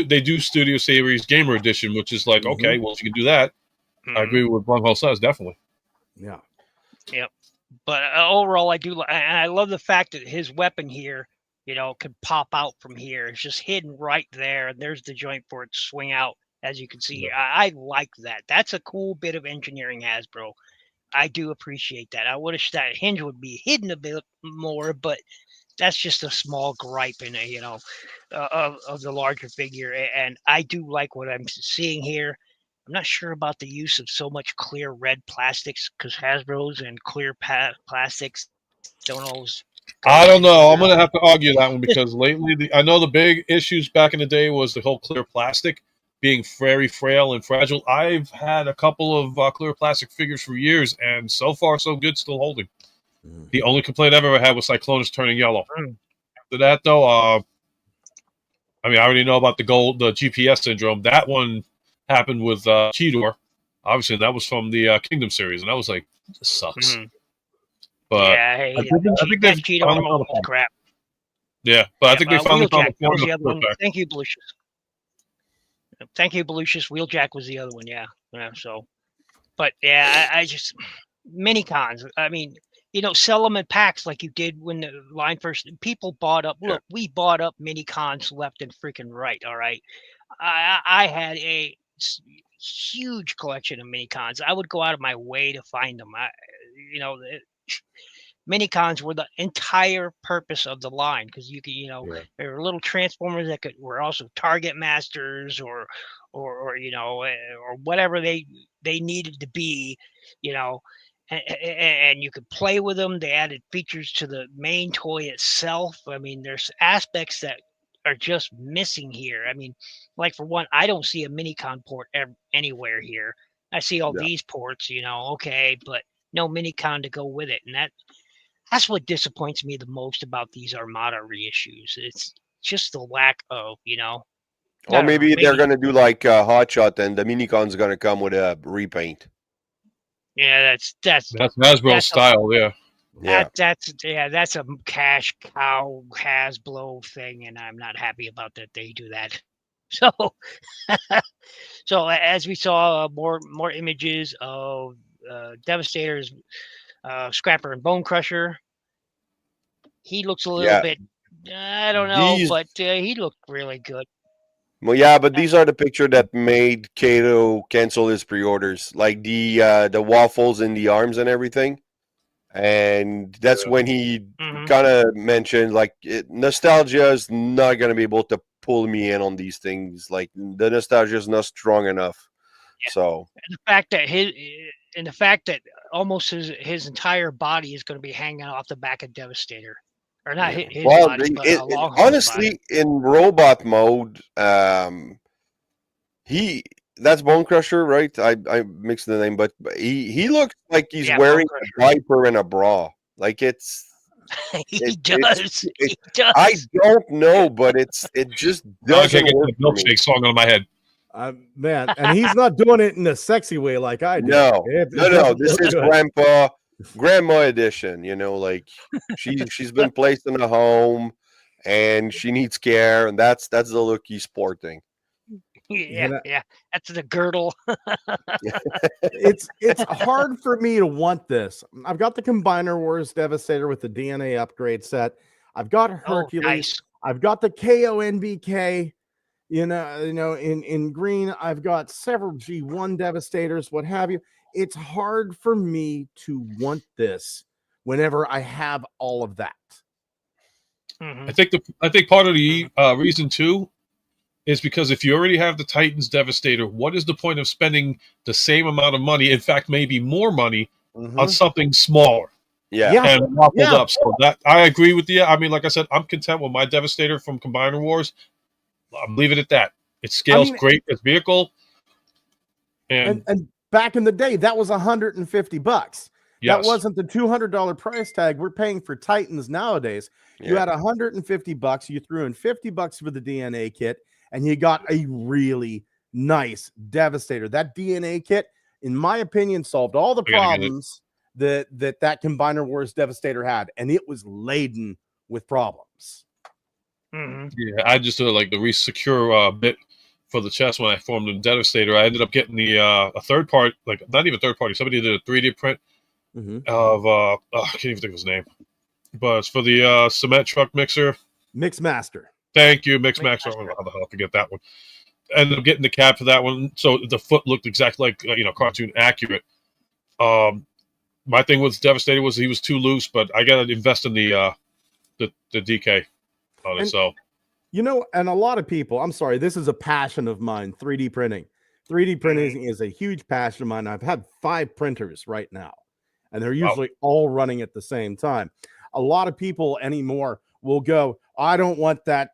they do Studio Series Gamer Edition, which is like, okay, well, if you can do that, I agree with what Blumhouse says, definitely. Yeah. Yep. But overall, I love the fact that his weapon here, could pop out from here. It's just hidden right there, and there's the joint for it to swing out, as you can see here. I like that. That's a cool bit of engineering, Hasbro. I do appreciate that. I wish that hinge would be hidden a bit more, but that's just a small gripe in it, of the larger figure. And I do like what I'm seeing here. I'm not sure about the use of so much clear red plastics, because Hasbro's and clear plastics don't always. I don't know. I'm going to have to argue that one, because lately, I know the big issues back in the day was the whole clear plastic being very frail and fragile. I've had a couple of clear plastic figures for years, and so far so good, still holding. The only complaint I've ever had was Cyclonus turning yellow. Mm. After that, though, I already know about the GPS syndrome. That one happened with Cheetor. Obviously, that was from the Kingdom series, and I was like, this sucks. Mm. But yeah, I think that they've cheat finally armor found was the crap. Yeah, but I think they finally found the Wheeljack, that was formula the other for one. it back. Thank you, Belucius. Thank you, Belucius. Wheeljack was the other one. Yeah. So, but yeah, I just mini cons. I mean, sell them in packs like you did when the line first. People bought up. Look, we bought up mini cons left and freaking right. All right. I had a huge collection of mini cons. I would go out of my way to find them. Mini cons were the entire purpose of the line, because you could, there were little transformers that were also target masters or whatever they needed to be, and you could play with them. They added features to the main toy itself. I mean, there's aspects that are just missing here. I mean, like, for one, I don't see a minicon port anywhere here. I see all these ports, okay, but no minicon to go with it, and that's what disappoints me the most about these Armada reissues. It's just the lack of, Or maybe they're going to do like Hot Shot, and the minicon's going to come with a repaint. Yeah, that's Hasbro's style. That's a cash cow Hasbro thing, and I'm not happy about that they do that. So, so as we saw more images of Devastators, Scrapper and Bone Crusher. He looks a little bit, I don't know, but he looked really good. Well, yeah, but these are the picture that made Kato cancel his pre-orders, like the waffles in the arms and everything. And that's when he kind of mentioned, like, nostalgia is not going to be able to pull me in on these things. Like, the nostalgia is not strong enough. Yeah. So and the fact that almost his entire body is going to be hanging off the back of Devastator. Or not his body, but honestly, body. In robot mode, that's Bone Crusher, right? I mixed the name, but he looks like he's wearing a diaper and a bra. Like he does. I don't know, but it just doesn't work. The milkshake song on my head. Man, and he's not doing it in a sexy way like I do. No. This is grandma edition. Like she's been placed in a home, and she needs care, and that's the look he's sporting. Yeah, that's the girdle. It's hard for me to want this. I've got the Combiner Wars Devastator with the DNA upgrade set. I've got Hercules. Nice. I've got the KONBK. In green, I've got several G1 Devastators, what have you. It's hard for me to want this whenever I have all of that. I think part of the reason too is because if you already have the Titans Devastator, what is the point of spending the same amount of money, in fact, maybe more money, on something smaller? And muffled up. So that I agree with you. I mean, like I said, I'm content with my Devastator from Combiner Wars. I'll leave it at that. It scales great as vehicle. And back in the day, that was $150. Yes. That wasn't the $200 price tag we're paying for Titans nowadays. You had $150. You threw in $50 for the DNA kit, and you got a really nice Devastator. That DNA kit, in my opinion, solved all the problems that Combiner Wars Devastator had, and it was laden with problems. Yeah, I just did like the re-secure bit for the chest when I formed the Devastator. I ended up getting the a third part, like not even third party. Somebody did a 3D print of I can't even think of his name, but it's for the cement truck mixer. Mixmaster. Thank you, Mixmaster. I don't know how the hell I forget that one. Ended up getting the cap for that one, so the foot looked exactly like cartoon accurate. My thing with Devastator was he was too loose, but I got to invest in the DK. And a lot of people, I'm sorry, this is a passion of mine, 3D printing. 3D printing is a huge passion of mine. I've had 5 printers right now, and they're usually all running at the same time. A lot of people anymore will go, I don't want that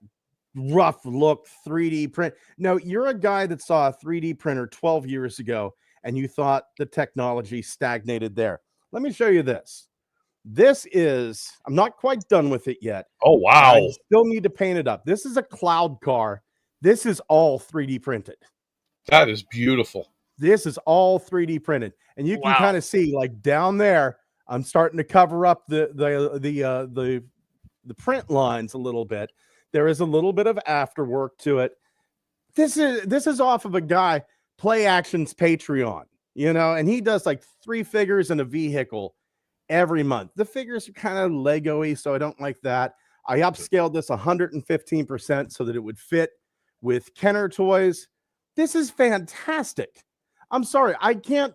rough look 3D print. No, you're a guy that saw a 3D printer 12 years ago, and you thought the technology stagnated there. Let me show you this. This is, I'm not quite done with it yet. Oh, wow. I still need to paint it up. This is a cloud car. This is all 3D printed. That is beautiful. This is all 3D printed. And you can kind of see, like, down there, I'm starting to cover up the print lines a little bit. There is a little bit of afterwork to it. This is off of a guy, Play Action's Patreon, you know, and he does like 3 figures and a vehicle every month. The figures are kind of Lego-y, so I don't like that. I upscaled this 115% so that it would fit with Kenner toys. This is fantastic. I'm sorry, I can't,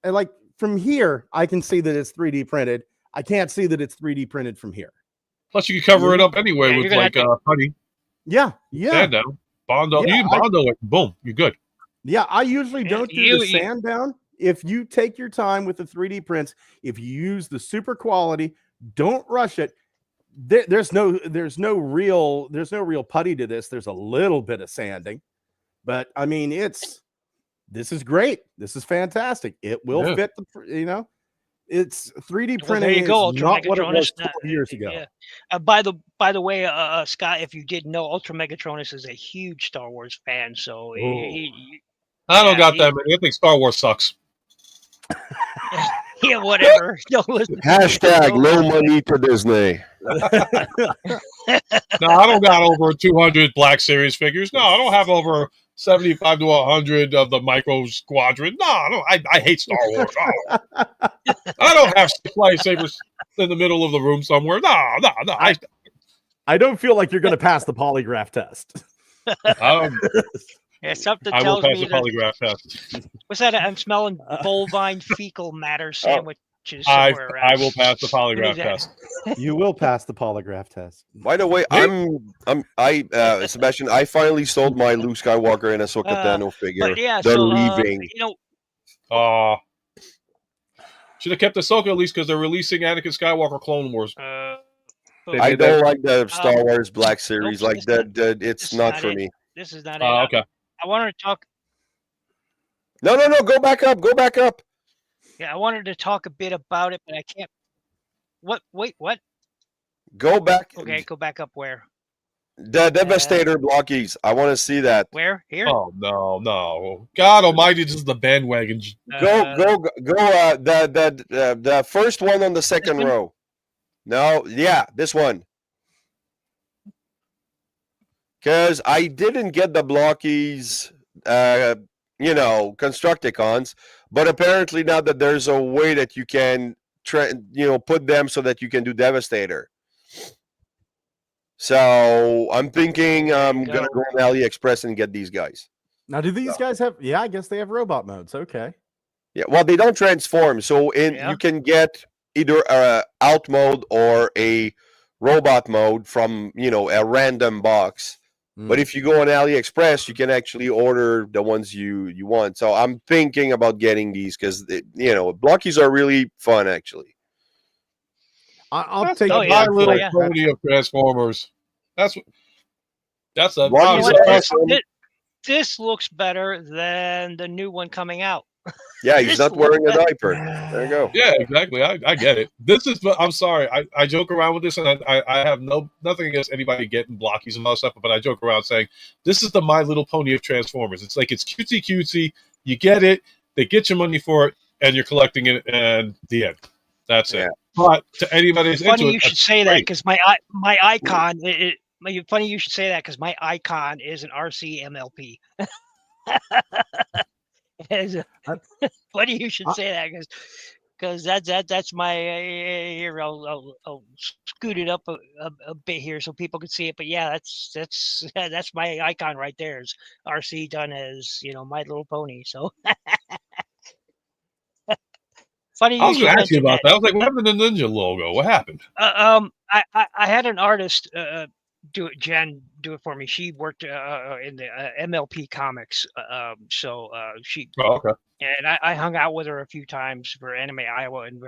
like, from here, I can see that it's 3D printed. I can't see that it's 3D printed from here. Plus, you can cover it up anyway with like putty. Yeah. Sand down. Bondo. You can Bondo it. Boom. You're good. Yeah, I usually don't do the sand down. If you take your time with the 3D prints, if you use the super quality, don't rush it. There's no real putty to this. There's a little bit of sanding, but I mean, this is great. This is fantastic. It will fit the, you know, it's 3D printing. There you go. Is not what it was 12 years ago. Yeah. By the way, Scott, if you didn't know, Ultra Megatronus is a huge Star Wars fan. So I don't got that many. I think Star Wars sucks. Yeah, whatever. Hashtag no money to Disney. No, I don't got over 200 Black Series figures. No, I don't have over 75 to 100 of the Micro Squadron. No, I hate Star Wars. No. I don't have lightsabers in the middle of the room somewhere. No. I don't feel like you're going to pass the polygraph test. Yeah, something tells me that polygraph test. What's that? I'm smelling bovine fecal matter sandwiches somewhere around. I will pass the polygraph test. You will pass the polygraph test. By the way, Sebastian, I finally sold my Luke Skywalker and Ahsoka Tano figure. But yeah, they're leaving. You know, should have kept Ahsoka at least because they're releasing Anakin Skywalker Clone Wars. I don't like the Star Wars Black Series. Like that, it's not for me. This is not it. Okay. I wanted to talk. No. Go back up. Yeah, I wanted to talk a bit about it, but I can't. What? Wait, what? Go back. Okay, go back up where? The Devastator blockies. I want to see that. Where? Here? Oh no! God Almighty, this is the bandwagon. Go! The first one on the second row. No, yeah, this one. Because I didn't get the blockies, Constructicons, but apparently now that there's a way that you can, put them so that you can do Devastator. So I'm thinking I'm going to go on AliExpress and get these guys. Now, do these guys have, I guess they have robot modes. Okay. Yeah, well, they don't transform. So you can get either out mode or a robot mode from, a random box. But if you go on AliExpress, you can actually order the ones you want. So I'm thinking about getting these because, blockies are really fun, actually. I'll take my little pony of Transformers. That's a this looks better than the new one coming out. Yeah, he's not wearing a diaper. There you go. Yeah, exactly. I get it. I'm sorry. I joke around with this, and I have nothing against anybody getting blockies and all that stuff, but I joke around saying this is the My Little Pony of Transformers. It's like it's cutesy. You get it. They get your money for it, and you're collecting it, and the end. That's it. But to anybody who's into it, funny you should say that because my icon. Funny you should say that because my icon is an RC MLP. Funny you should say that because that's my here. I'll scoot it up a bit here so people can see it. But yeah, that's my icon right there. Is RC done as My Little Pony. So funny. I was going to ask you about that. I was like, what happened to the Ninja logo? What happened? I had an artist do it for me. She worked in the MLP comics, so she. Oh, okay. And I hung out with her a few times for Anime Iowa and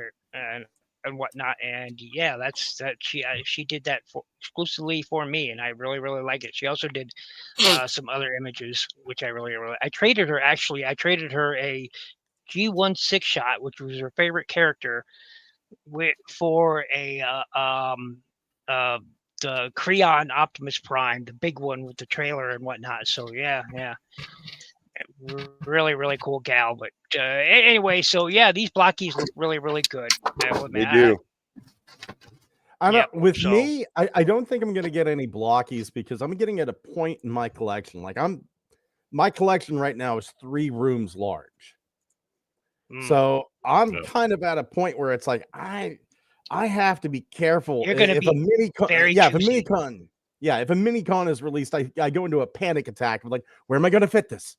whatnot. And yeah, that's that. She did that exclusively for me, and I really like it. She also did some other images, which I really. I traded her a G1 6 shot, which was her favorite character. for the Creon Optimus Prime, the big one with the trailer and whatnot. So yeah, really really cool gal. But anyway, so yeah, these blockies look really really good. They do. I don't. Yep, With so- me, I don't think I'm going to get any blockies because I'm getting at a point in my collection. Like my collection right now is 3 rooms large. So I'm Yeah. kind of at a point where it's like I have to be careful. You're gonna If be a mini con, very if a choosy. mini con, if a mini con is released, I go into a panic attack of like, where am I going to fit this?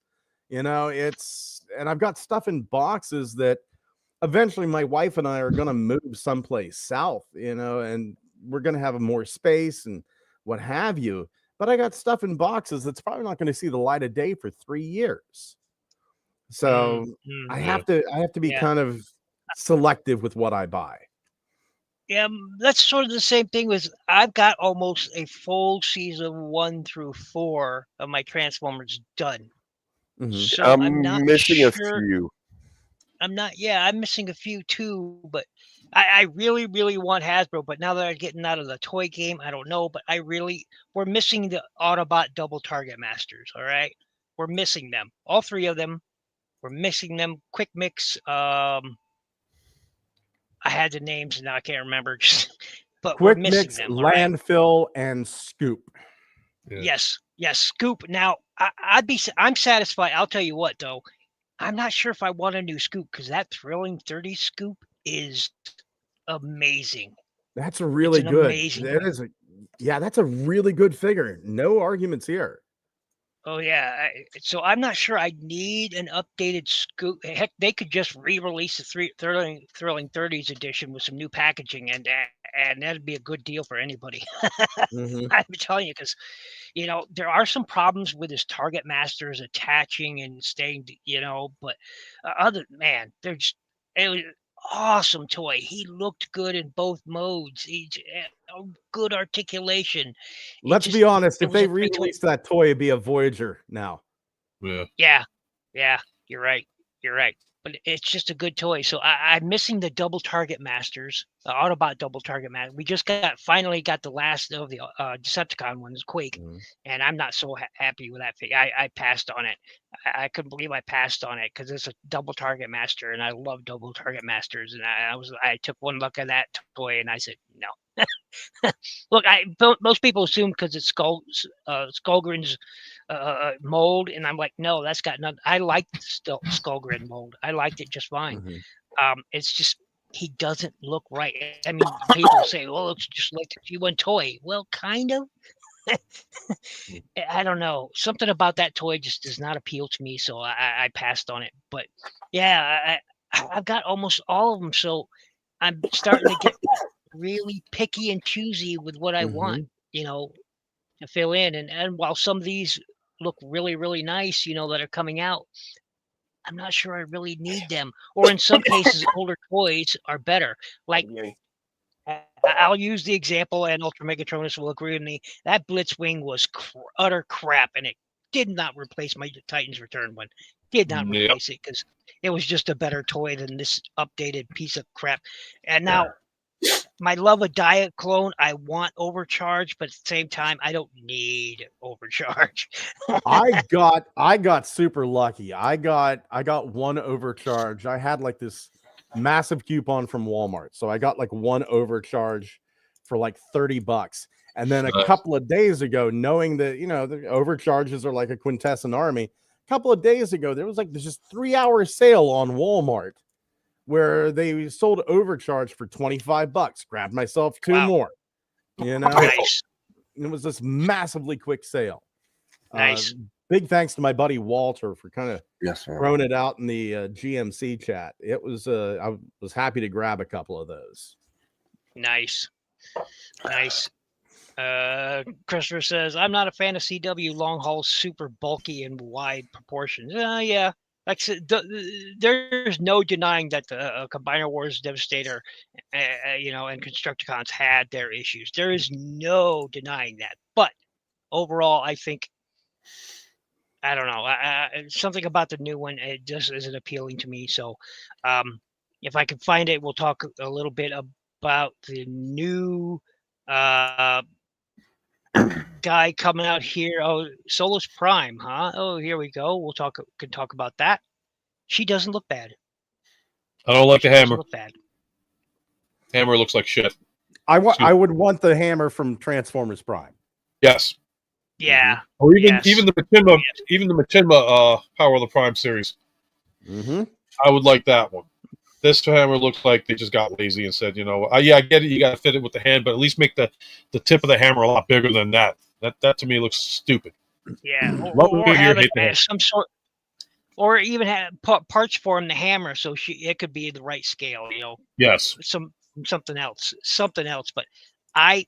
You know, and I've got stuff in boxes that eventually my wife and I are going to move someplace south, you know, and we're going to have more space and what have you. But I got stuff in boxes that's probably not going to see the light of day for 3 years. So I have to be Yeah. kind of selective with what I buy. Yeah, that's sort of the same thing with I've got almost a full season 1 through 4 of my Transformers done. So I'm not missing a sure. few. I'm missing a few too, but I really, really want Hasbro. But now that I'm getting out of the toy game, I don't know. But we're missing the Autobot Double Target Masters. All right, we're missing them. All 3 of them. We're missing them. Quick Mix. I had the names and now I can't remember. But we're Quick missing Mix, them. All right. Landfill, and Scoop. Yeah. Yes, Scoop. Now I'm satisfied. I'll tell you what though, I'm not sure if I want a new Scoop because that Thrilling 30 Scoop is amazing. That's a really an good. amazing That is that's a really good figure. No arguments here. Oh yeah, so I'm not sure I need an updated Scoop. Heck, they could just re-release the Thrilling 30s edition with some new packaging, and that'd be a good deal for anybody. Mhm. I'm telling you, because there are some problems with his Target Masters attaching and staying, but they're just it was awesome toy. He looked good in both modes. Good articulation. Let's be honest. It If was they a great toy. re-release that toy, it'd be a Voyager now. Yeah. Yeah, you're right. But it's just a good toy. So I'm missing the Double Target Masters, the Autobot Double Target Master. We just finally got the last of the Decepticon ones, Quake, and I'm not so happy with that figure. I passed on it. I couldn't believe I passed on it because it's a Double Target Master, and I love Double Target Masters. And I took one look at that toy, and I said no. Look, most people assume because it's Skullgrin's mold, and I'm like, no, that's got nothing. I liked the Skullgrin mold. I liked it just fine. It's just he doesn't look right. I mean, people say, "Well, it's just like the G1 toy." Well, kind of. I don't know. Something about that toy just does not appeal to me, so I passed on it. But yeah, I've got almost all of them, so I'm starting to get really picky and choosy with what I want, to fill in. And while some of these look really, really nice, that are coming out, I'm not sure I really need them. Or in some cases, older toys are better. Like I'll use the example, and Ultra Megatronus will agree with me. That Blitzwing was utter crap, and it did not replace my Titans Return one. Did not replace it because it was just a better toy than this updated piece of crap. And now, my love of Diet Clone, I want Overcharge, but at the same time, I don't need Overcharge. I got super lucky. I got one Overcharge. I had like this massive coupon from Walmart. So I got like one Overcharge for like $30. And then a couple of days ago, knowing that, the overcharges are like a quintessent army, a couple of days ago, there was like this just 3-hour sale on Walmart where they sold Overcharge for $25. Grabbed myself 2 more. Nice. It was this massively quick sale. Nice. Big thanks to my buddy Walter for kind of Yes, throwing it out in the GMC chat. It was I was happy to grab a couple of those. Nice. Christopher says, I'm not a fan of CW long haul, super bulky and wide proportions. Yeah. Like there's no denying that the Combiner Wars, Devastator, and Constructicons had their issues. There is no denying that. But overall, I think, I don't know, something about the new one, it just isn't appealing to me. So, if I can find it, we'll talk a little bit about the new guy coming out here. Oh, Solus Prime, huh? Oh, here we go. Can talk about that. She doesn't look bad. I don't like the Doesn't hammer. look bad. Hammer looks like shit. I would want the hammer from Transformers Prime. Yes. Yeah. Or even Yes. even the Machinima, even the Machinima Power of the Prime series. Mm-hmm. I would like that one. This hammer looks like they just got lazy and said, yeah, I get it. You got to fit it with the hand, but at least make the tip of the hammer a lot bigger than that. That to me looks stupid. Yeah. Love the Or figure, have it hate the hammer. as some sort, or even have parts for him the hammer, so it could be the right scale. Yes. Something else. But I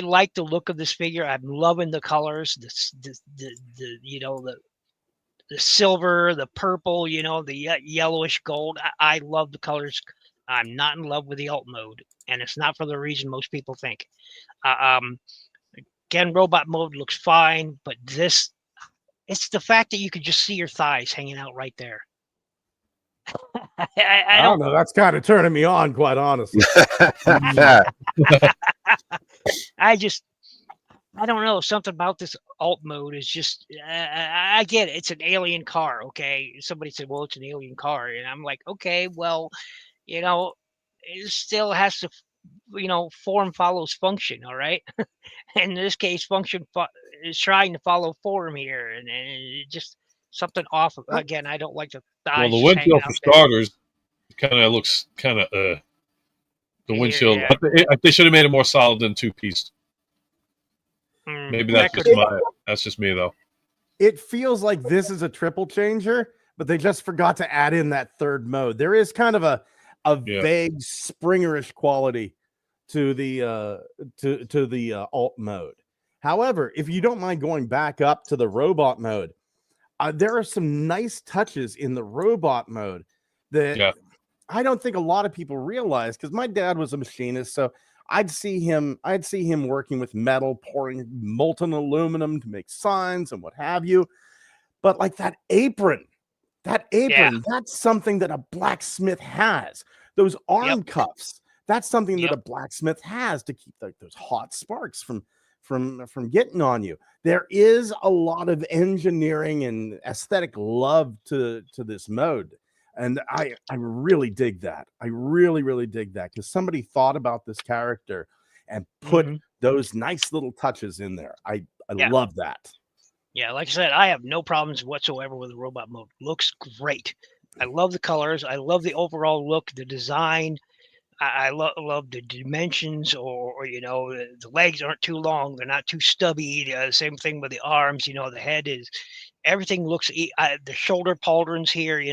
like the look of this figure. I'm loving the colors. The the silver, the purple, the yellowish gold. I love the colors. I'm not in love with the alt mode, and it's not for the reason most people think. Again, robot mode looks fine, but it's the fact that you could just see your thighs hanging out right there. I don't know. That's kind of turning me on, quite honestly. I don't know. Something about this alt mode is just. I get it. It's an alien car. Okay. Somebody said, "Well, it's an alien car," and I'm like, "Okay, well, it still has to, form follows function. All right." In this case, function is trying to follow form here, and it just something off. Again, I don't like the Well, thighs the just hanging windshield out for there. starters kind of looks the windshield. Yeah. They should have made it more solid than two piece. Maybe that's just me though. It feels like this is a triple changer, but they just forgot to add in that third mode. There is kind of a vague springerish quality to the alt mode. However, if you don't mind going back up to the robot mode, there are some nice touches in the robot mode that I don't think a lot of people realize, because my dad was a machinist, so I'd see him working with metal, pouring molten aluminum to make signs and what have you. But like that apron, that's something that a blacksmith has. Those arm cuffs, that's something that a blacksmith has to keep those hot sparks from getting on you. There is a lot of engineering and aesthetic love to this mode. And I really dig that. I really, really dig that, because somebody thought about this character and put those nice little touches in there. I love that. Yeah, like I said, I have no problems whatsoever with the robot mode. Looks great. I love the colors. I love the overall look, the design. I love the dimensions, or the legs aren't too long. They're not too stubby. Same thing with the arms. The head is. Everything looks. The shoulder pauldrons here.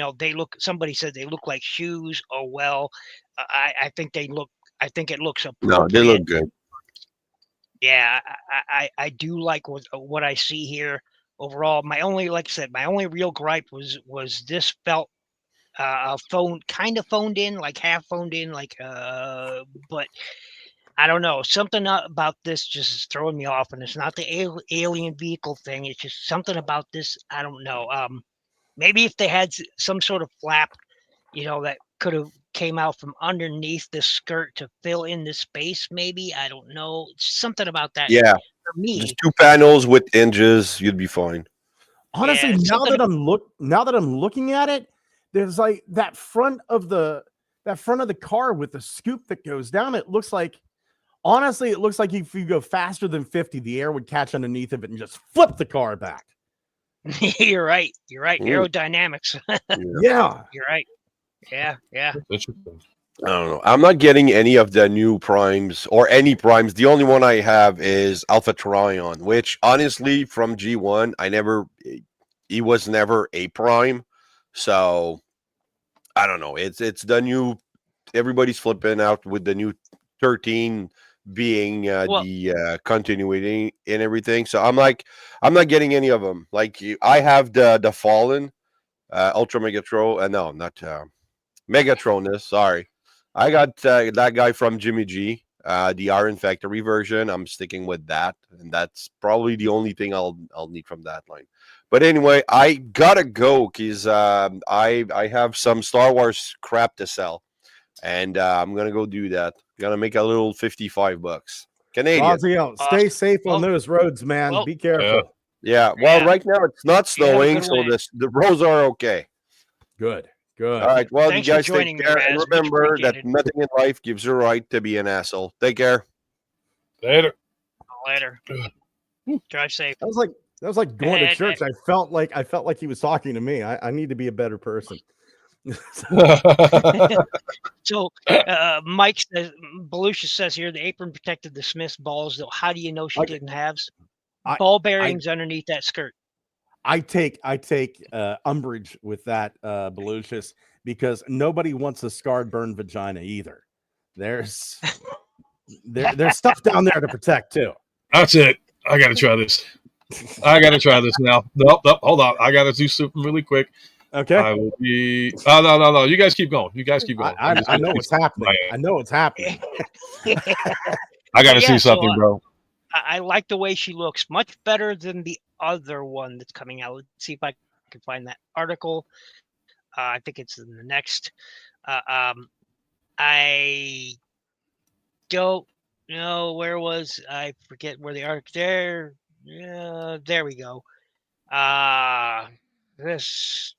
Somebody said they look like shoes. Oh well, I think they look. I think it looks appropriate. No, they look good. Yeah, I do like what I see here overall. Like I said, my only real gripe was this felt phoned in, like half phoned in, but I don't know. Something about this just is throwing me off, and it's not the alien vehicle thing. It's just something about this. I don't know. Maybe if they had some sort of flap, that could have came out from underneath the skirt to fill in the space. Maybe, I don't know. Something about that. Yeah, For me, just 2 panels with hinges, you'd be fine. Honestly, now that I'm looking at it, there's like that front of the car with the scoop that goes down. It looks like if you go faster than 50, the air would catch underneath of it and just flip the car back. You're right. Ooh. Aerodynamics. Yeah. You're right. Yeah. I don't know. I'm not getting any of the new primes or any primes. The only one I have is Alpha Trion, which honestly, from G1, he was never a prime. So I don't know. It's the new. Everybody's flipping out with the new 13 being the continuity and everything. So I'm not getting any of them. Like I have the Fallen, Ultra Megatron. No, not Megatronus. Sorry, I got that guy from Jimmy G. The Iron Factory version. I'm sticking with that, and that's probably the only thing I'll need from that line. But anyway, I gotta go because I have some Star Wars crap to sell, and I'm gonna go do that. Gonna make a little $55 Canadian. Razio, stay Awesome. safe on Well, those roads, man. well, Be careful. Yeah. Well, yeah. right now it's not You have a snowing, good so one. the roads are okay. Good, All good. right. Well, you Thanks for guys take joining me, care, and Raz. Much remember that appreciated. nothing in life gives you a right to be an asshole. Take care. Later. Later. Drive safe. That was like going to And, church. I felt like he was talking to me. I need to be a better person. so Mike says, Belushi says here, the apron protected the Smith's balls. Though, how do you know she Okay. didn't have I- ball bearings underneath that skirt? I take umbrage with that, Belucius, because nobody wants a scarred, burned vagina either. There's stuff down there to protect too. That's it. I got to try this. I got to try this now. Nope. Hold on. I got to do something really quick. Okay. I will be. Oh, no. You guys keep going. I know what's happening. I know what's happening. I got to see so, something, bro. I like the way she looks. Much better than the other one that's coming out. Let's see if I can find that article. I think it's in the next. I don't know where was I forget where the article there. There we go. This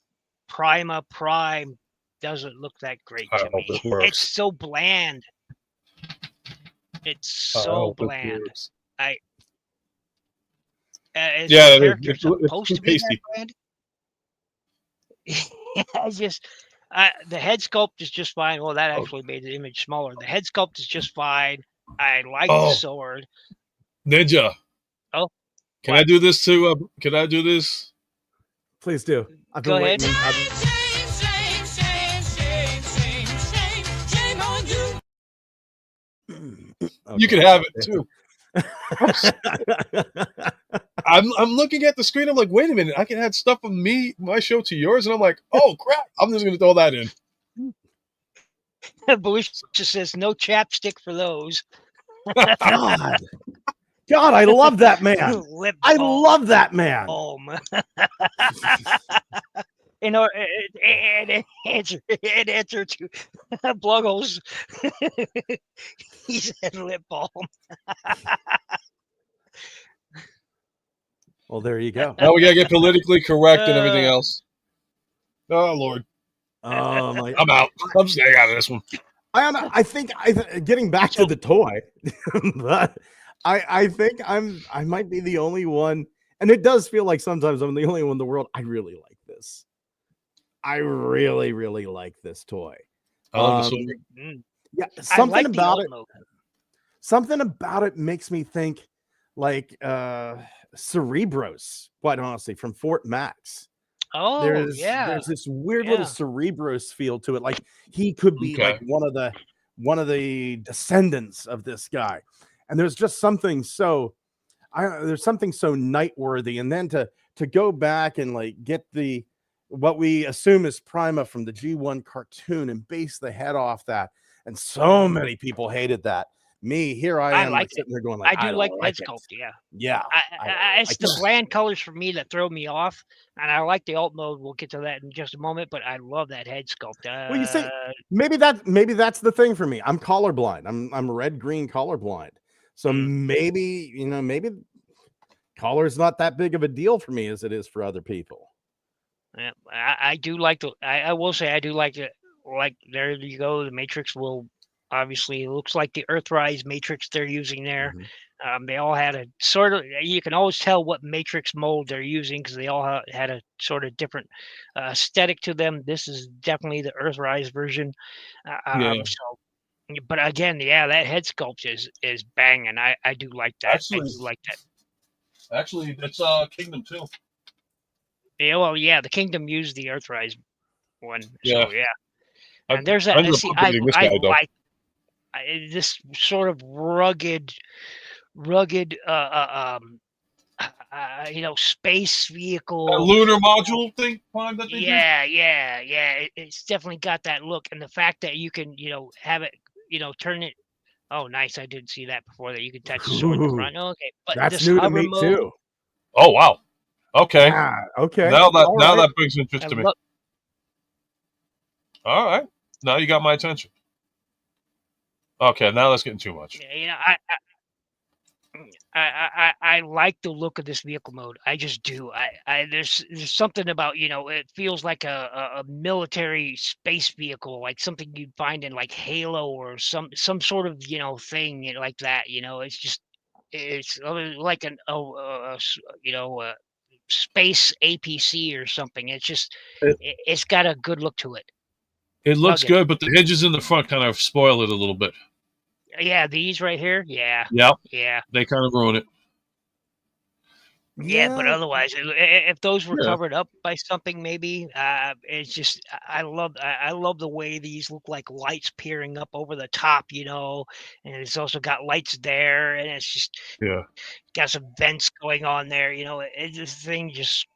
Prima Prime doesn't look that great to me. It's so bland. It's so bland. It's supposed too to be pasty. that bland. The head sculpt is just fine. Well, that actually made the image smaller. The head sculpt is just fine. I like the sword. Ninja. Oh, can I do this too? Can I do this? Please do. I've Go been ahead. waiting. You can have it too. I'm looking at the screen. I'm like, wait a minute. I can add stuff from my show to yours, and I'm like, oh crap! I'm just going to throw that in. Belushi says no chapstick for those. God, I love that man. I balm. love that man. In answer to Blugholes, he said lip balm. Well, there you go. Now we gotta get politically correct and everything else. Oh Lord. Oh my! I'm out. I'm staying out of this one. I think getting back to the toy, but I think I might be the only one, and it does feel like sometimes I'm the only one in the world. I really like this. I really, really like this toy. I love the sword. Yeah, something about it. Something about it makes me think like Cerebros, quite honestly, from Fort Max. Oh, there's this weird little Cerebros feel to it. Like he could be like one of the descendants of this guy. And there's just something so there's something so night-worthy. And then to go back and like get what we assume is Prima from the G1 cartoon and base the head off that. And so many people hated that. Me, here I am like sitting there going like, I do like head sculpt, yeah. It's the bland colors for me that throw me off, and I like the alt mode. We'll get to that in just a moment, but I love that head sculpt. Well, you see, maybe that's the thing for me. I'm colorblind. I'm red-green colorblind, so maybe color's not that big of a deal for me as it is for other people. Yeah, I do like I will say I do like it. Like there you go. The Matrix will. Obviously, it looks like the Earthrise matrix they're using there. They all had a sort of, you can always tell what matrix mold they're using because they all had a sort of different aesthetic to them. This is definitely the Earthrise version. But again, that head sculpt is banging. I do like that. Actually, I do like that. Actually, it's Kingdom too. Yeah, well, the Kingdom used the Earthrise one. Yeah. So, and there's that. I like this sort of rugged space vehicle, that lunar module thing. It's definitely got that look, and the fact that you can have it turn it. Oh, nice! I didn't see that before. That you can touch the sword in the front. Okay, but that's new to me too. Oh wow! Okay. Okay. Now All right. that brings interest I to me. love. All right. Now you got my attention. Okay, now that's getting too much. You know, I like the look of this vehicle mode. I just do. There's something about, it feels like a military space vehicle, like something you'd find in like Halo or some sort of thing like that. It's like a space APC or something. It's just It, it's got a good look to it. it looks Rugged. good, but the hinges in the front kind of spoil it a little bit. Yeah, these right here. Yeah, Yep. yeah. They kind of ruin it. Yeah, but Yeah. otherwise, if those were Yeah. covered up by something, maybe it's just I love the way these look like lights peering up over the top, and it's also got lights there, and it's just Yeah. got some vents going on there. This thing just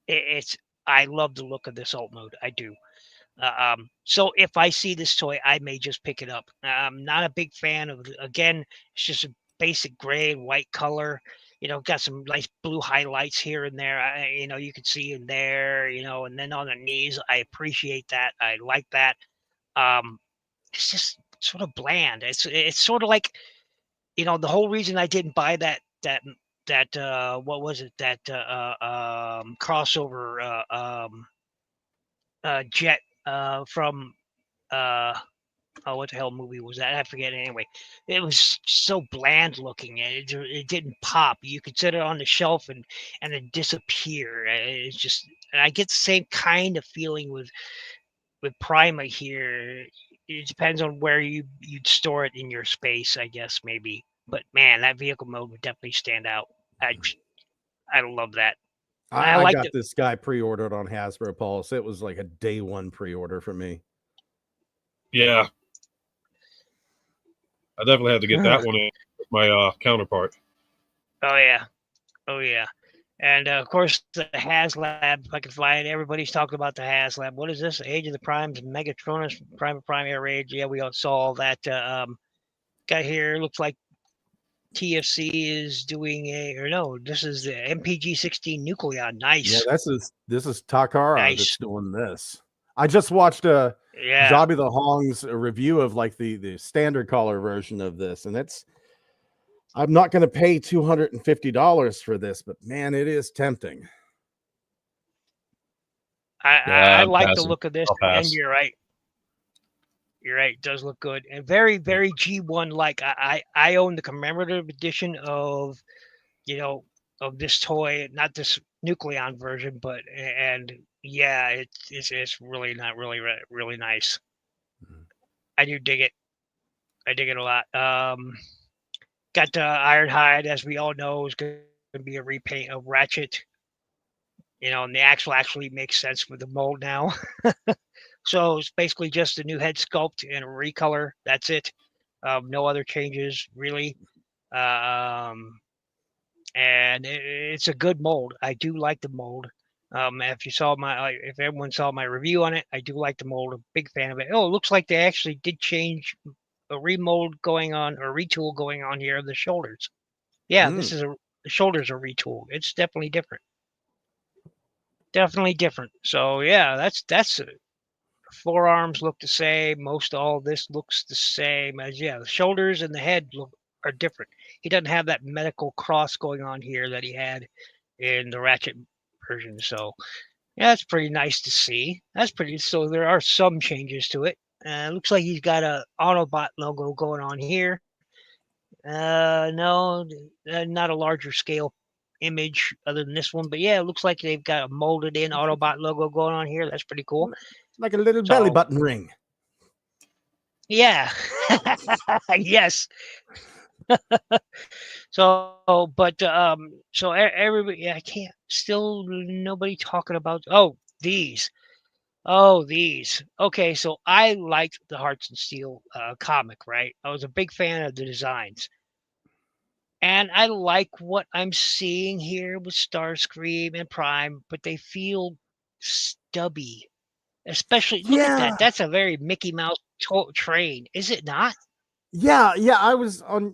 it's I love the look of this alt mode. I do. So if I see this toy, I may just pick it up. I'm not a big fan of, again, it's just a basic gray and white color. Got some nice blue highlights here and there. You can see in there, and then on the knees, I appreciate that. I like that. Um, it's just sort of bland. It's sort of like, the whole reason I didn't buy that what was it, that crossover jet from uh oh, what the hell movie was that? I forget it anyway. It was so bland looking, and it didn't pop. You could set it on the shelf and then disappear. It's just, and I get the same kind of feeling with Prima here. It depends on where you'd store it in your space, I guess, maybe. But man, that vehicle mode would definitely stand out. I love that. And I I like got the this guy pre-ordered on Hasbro Pulse. It was like a day one pre-order for me. Yeah. I definitely had to get that one in with my counterpart. oh yeah, oh yeah. And of course, the HasLab, if I can find it, everybody's talking about the HasLab. What is this? Age of the Primes, Megatronus, Prime Air Rage. Yeah, we all saw all that. Got here, looks like TFC is doing or no, this is the MPG 16 Nucleon. Yeah, Nice. this is Takara Nice. that's doing this. I just watched a Yeah. Jobby the Hong's review of like the standard color version of this, and I'm not going to pay $250 for this, but man, it is tempting. I Yeah, like the look of this, I'll and pass. you're right. You're right. It does look good and very, very G1 like. I own the commemorative edition of of this toy, not this Nucleon version, but and yeah, it's really not really nice. I do dig it. I dig it a lot. Got Ironhide, as we all know, is going to be a repaint of Ratchet. And the actually makes sense with the mold now. So it's basically just a new head sculpt and a recolor. That's it. No other changes really. Um, and it's a good mold. I do like the mold. If everyone saw my review on it, I do like the mold. A big fan of it. Oh, it looks like they actually did change a remold going on, or retool going on here of the shoulders. Yeah, the shoulders are retooled. It's definitely different. Definitely different. So yeah, that's forearms look the same. Most all this looks the same as the shoulders and the head are different. He doesn't have that medical cross going on here that he had in the Ratchet version. So yeah, that's pretty nice to see. So there are some changes to it. Looks like he's got a Autobot logo going on here. No, not a larger scale image other than this one, but yeah, it looks like they've got a molded in Autobot logo going on here. That's pretty cool. Like a little belly button ring. Yeah. Yes. So everybody, I can't. Still, nobody talking about. These. These. Okay, so I liked the Hearts and Steel comic, right? I was a big fan of the designs. And I like what I'm seeing here with Starscream and Prime, but they feel stubby. Especially, look at that. That's a very Mickey Mouse train, is it not? Yeah, I was on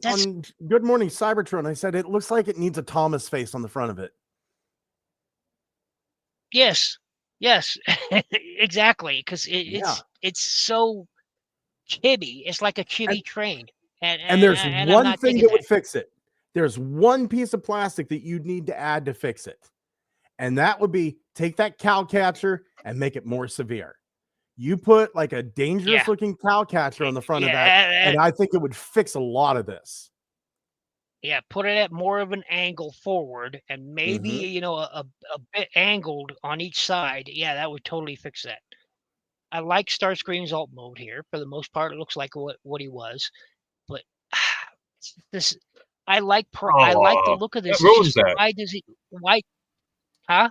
Good Morning Cybertron. I said it looks like it needs a Thomas face on the front of it. Yes, exactly. Because it's so chibi. It's like a chibi train, and there's and I'm one not thing digging that that. would fix it. There's one piece of plastic that you'd need to add to fix it, and that would be take that cow catcher and make it more severe. You put like a dangerous looking cow catcher on the front of that, and I think it would fix a lot of this. Yeah, put it at more of an angle forward, and maybe a bit angled on each side. Yeah, that would totally fix that. I like Starscream's alt mode here. For the most part, it looks like what he was, but this I like the look of That this. It's ruins just that. why huh?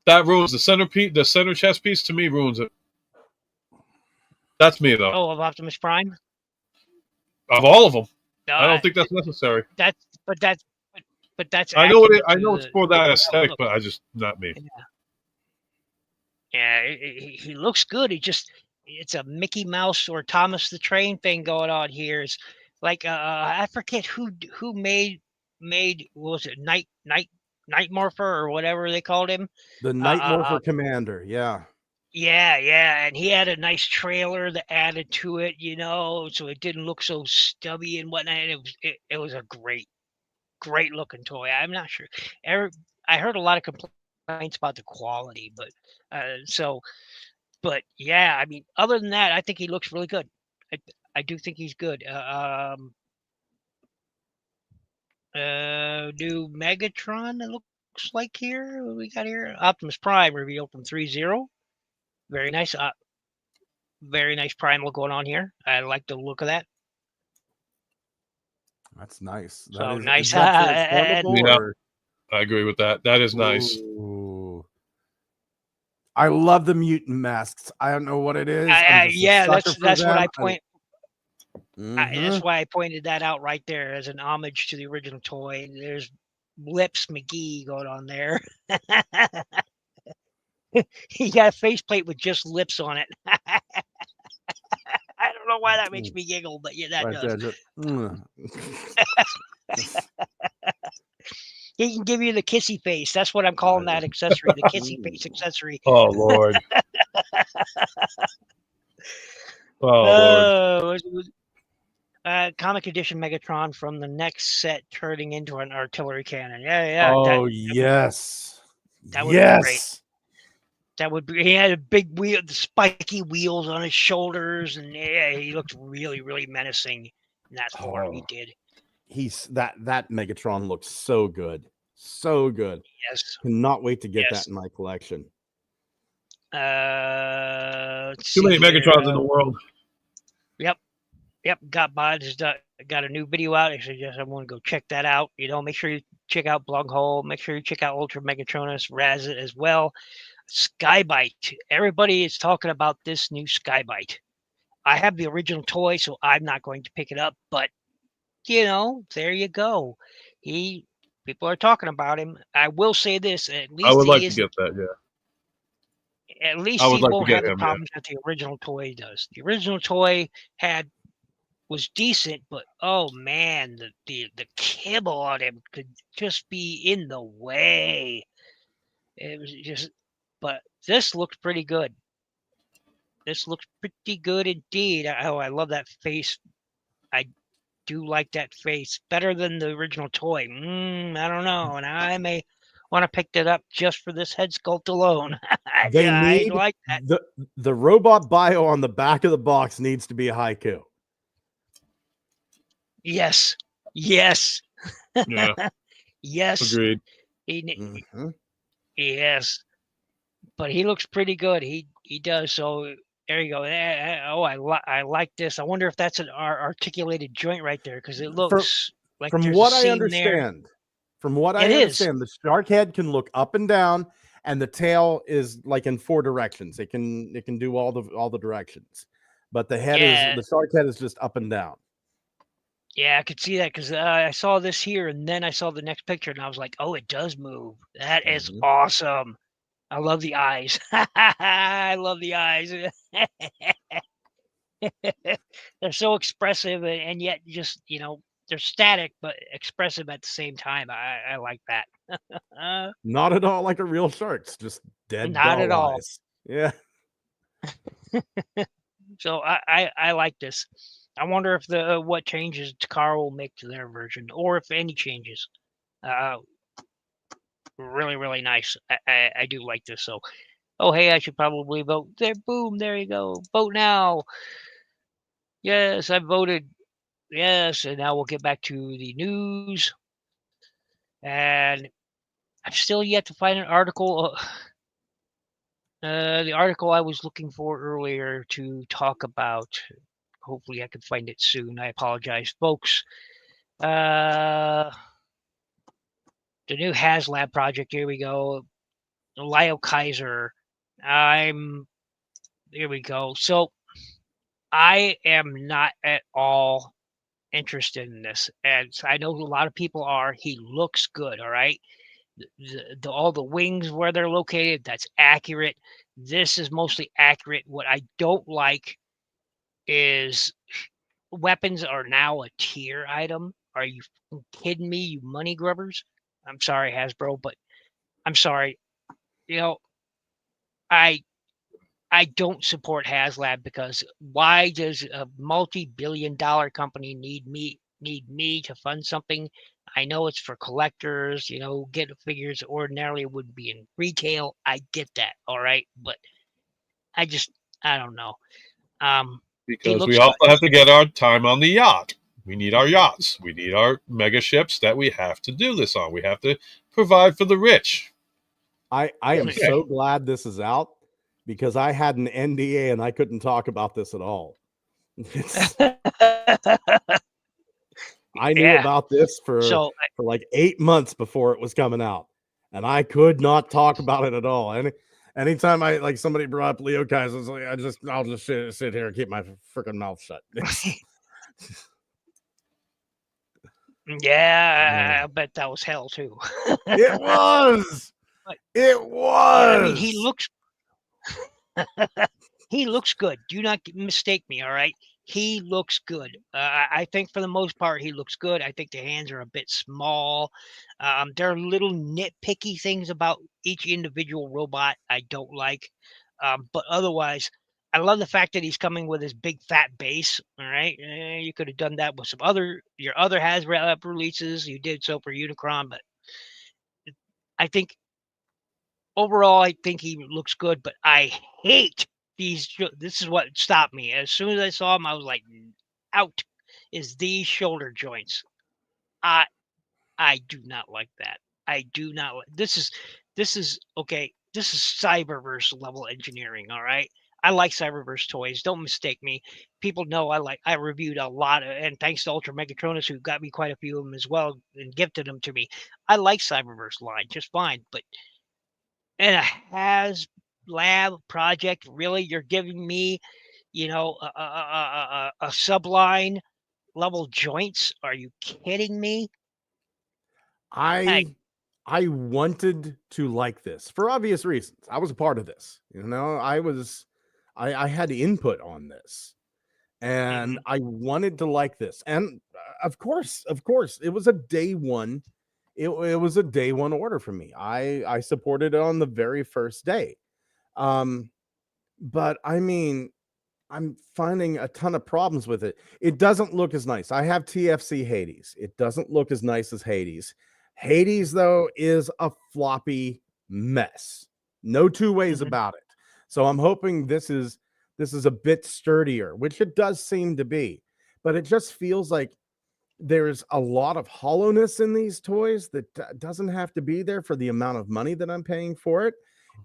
That ruins the centerpiece. The center chest piece to me ruins it. That's me though. Oh, of Optimus Prime. Of all of them, No, I don't think that's necessary. That's I know adding I to know it's for that aesthetic, look. but I just not me. Yeah, he looks good. It's a Mickey Mouse or Thomas the Train thing going on here. It's like I forget who made what was it Night Morpher or whatever they called him. The Night Morpher Commander, yeah. Yeah, and he had a nice trailer that added to it, so it didn't look so stubby and whatnot. And it was a great looking toy. I'm not sure. I heard a lot of complaints about the quality, but but yeah, I mean, other than that, I think he looks really good. I do think he's good. New Megatron, it looks like here. What we got here? Optimus Prime revealed from 3.0. Very nice. Very nice Primal going on here. I like the look of that. That's nice. So that is nice. Is that transformable? Yeah, or? I agree with that. That is nice. Ooh. I love the mutant masks. I don't know what it is. Yeah, that's what I point. Mm-hmm. That's why I pointed that out right there as an homage to the original toy. There's Lips McGee going on there. He got a faceplate with just lips on it. I don't know why that makes me giggle, but yeah, that does. He can give you the kissy face. That's what I'm calling that accessory, the kissy face accessory. Oh Lord. Lord. Comic edition Megatron from the next set turning into an artillery cannon. Yeah. Yes. That would be great. That would be. He had a big wheel, the spiky wheels on his shoulders, and yeah, he looked really, really menacing in that form. He did. That Megatron looks so good. So good. Yes. Cannot wait to get that in my collection. Too many Megatrons in the world. Yep. Got a new video out. I suggest everyone go check that out. Make sure you check out Blughole. Make sure you check out Ultra Megatronus Razit as well. Skybite. Everybody is talking about this new Skybite. I have the original toy, so I'm not going to pick it up. But there you go. People are talking about him. I will say this: at least I would like to get that. Yeah. At least he won't have the problems that the original toy does. The original toy was decent, but oh man, the kibble on him could just be in the way. It was just, but this looks pretty good. This looks pretty good indeed. Oh, I love that face. I do like that face better than the original toy. I don't know, and I may want to pick it up just for this head sculpt alone. I like that. The robot bio on the back of the box needs to be a haiku. Yes. Yeah. Yes. Agreed. Yes. But he looks pretty good. He does. So there you go. Oh, I like this. I wonder if that's an articulated joint right there, because it looks like from there's what a I seam understand. there. From what I understand, the shark head can look up and down, and the tail is like in 4 directions. It can do all the directions, but the head the shark head is just up and down. Yeah, I could see that, because I saw this here, and then I saw the next picture, and I was like, oh, it does move. That is awesome. I love the eyes. I love the eyes. They're so expressive and yet just, they're static but expressive at the same time. I like that. Not at all like a real shark. It's just dead Not at doll all. eyes. Yeah. So I like this. I wonder if the what changes Takara will make to their version, or if any changes. Uh, really, really nice. I do like this. So, oh hey, I should probably vote. There, boom, there you go. Vote now. Yes, I voted. Yes, and now we'll get back to the news. And I've still yet to find an article. The article I was looking for earlier to talk about. Hopefully, I can find it soon. I apologize, folks. The new HasLab project. Here we go. Lyle Kaiser. Here we go. So I am not at all interested in this, and I know a lot of people are. He looks good. All right. All the wings where they're located, that's accurate. This is mostly accurate. What I don't like is weapons are now a tier item. Are you kidding me, you money grubbers? I'm sorry, Hasbro, but I'm sorry. You know, I I don't support HasLab because why does a multi-billion-dollar company need me to fund something? I know it's for collectors, get figures ordinarily would be in retail. I get that, all right, but I just I don't know. He Because we looks good. also have to get our time on the yacht. We need our yachts. We need our mega ships that we have to do this on. We have to provide for the rich. I am Okay. so glad this is out because I had an NDA and I couldn't talk about this at all. I knew Yeah. about this for like 8 months before it was coming out, and I could not talk about it at all. And anytime I like somebody brought up Leo Kaiser, like, I'll just sit here and keep my freaking mouth shut. Yeah, I bet that was hell too. It was. It was. Yeah, I mean, he looks good. Do not mistake me, all right? He looks good. I think for the most part, he looks good. I think the hands are a bit small. There are little nitpicky things about each individual robot I don't like. But otherwise, I love the fact that he's coming with his big fat base. All right. You could have done that with your other Hasbro releases. You did so for Unicron, but I think overall, I think he looks good, but I hate these. This is what stopped me. As soon as I saw him, I was like, out is these shoulder joints. I I do not like that. I do not like this is okay. This is Cyberverse level engineering, all right? I like Cyberverse toys. Don't mistake me. People know I reviewed a lot of, and thanks to Ultra Megatronus who got me quite a few of them as well and gifted them to me. I like Cyberverse line just fine, but and a has lab project, really? You're giving me, a subline level joints? Are you kidding me? I wanted to like this for obvious reasons. I was a part of this. I had input on this. And I wanted to like this. And of course, it was a day one. It was a day one order for me. I supported it on the very first day. But I mean, I'm finding a ton of problems with it. It doesn't look as nice. I have TFC Hades. It doesn't look as nice as Hades. Hades, though, is a floppy mess. No two ways about it. So I'm hoping this is a bit sturdier, which it does seem to be. But it just feels like there's a lot of hollowness in these toys that doesn't have to be there for the amount of money that I'm paying for it.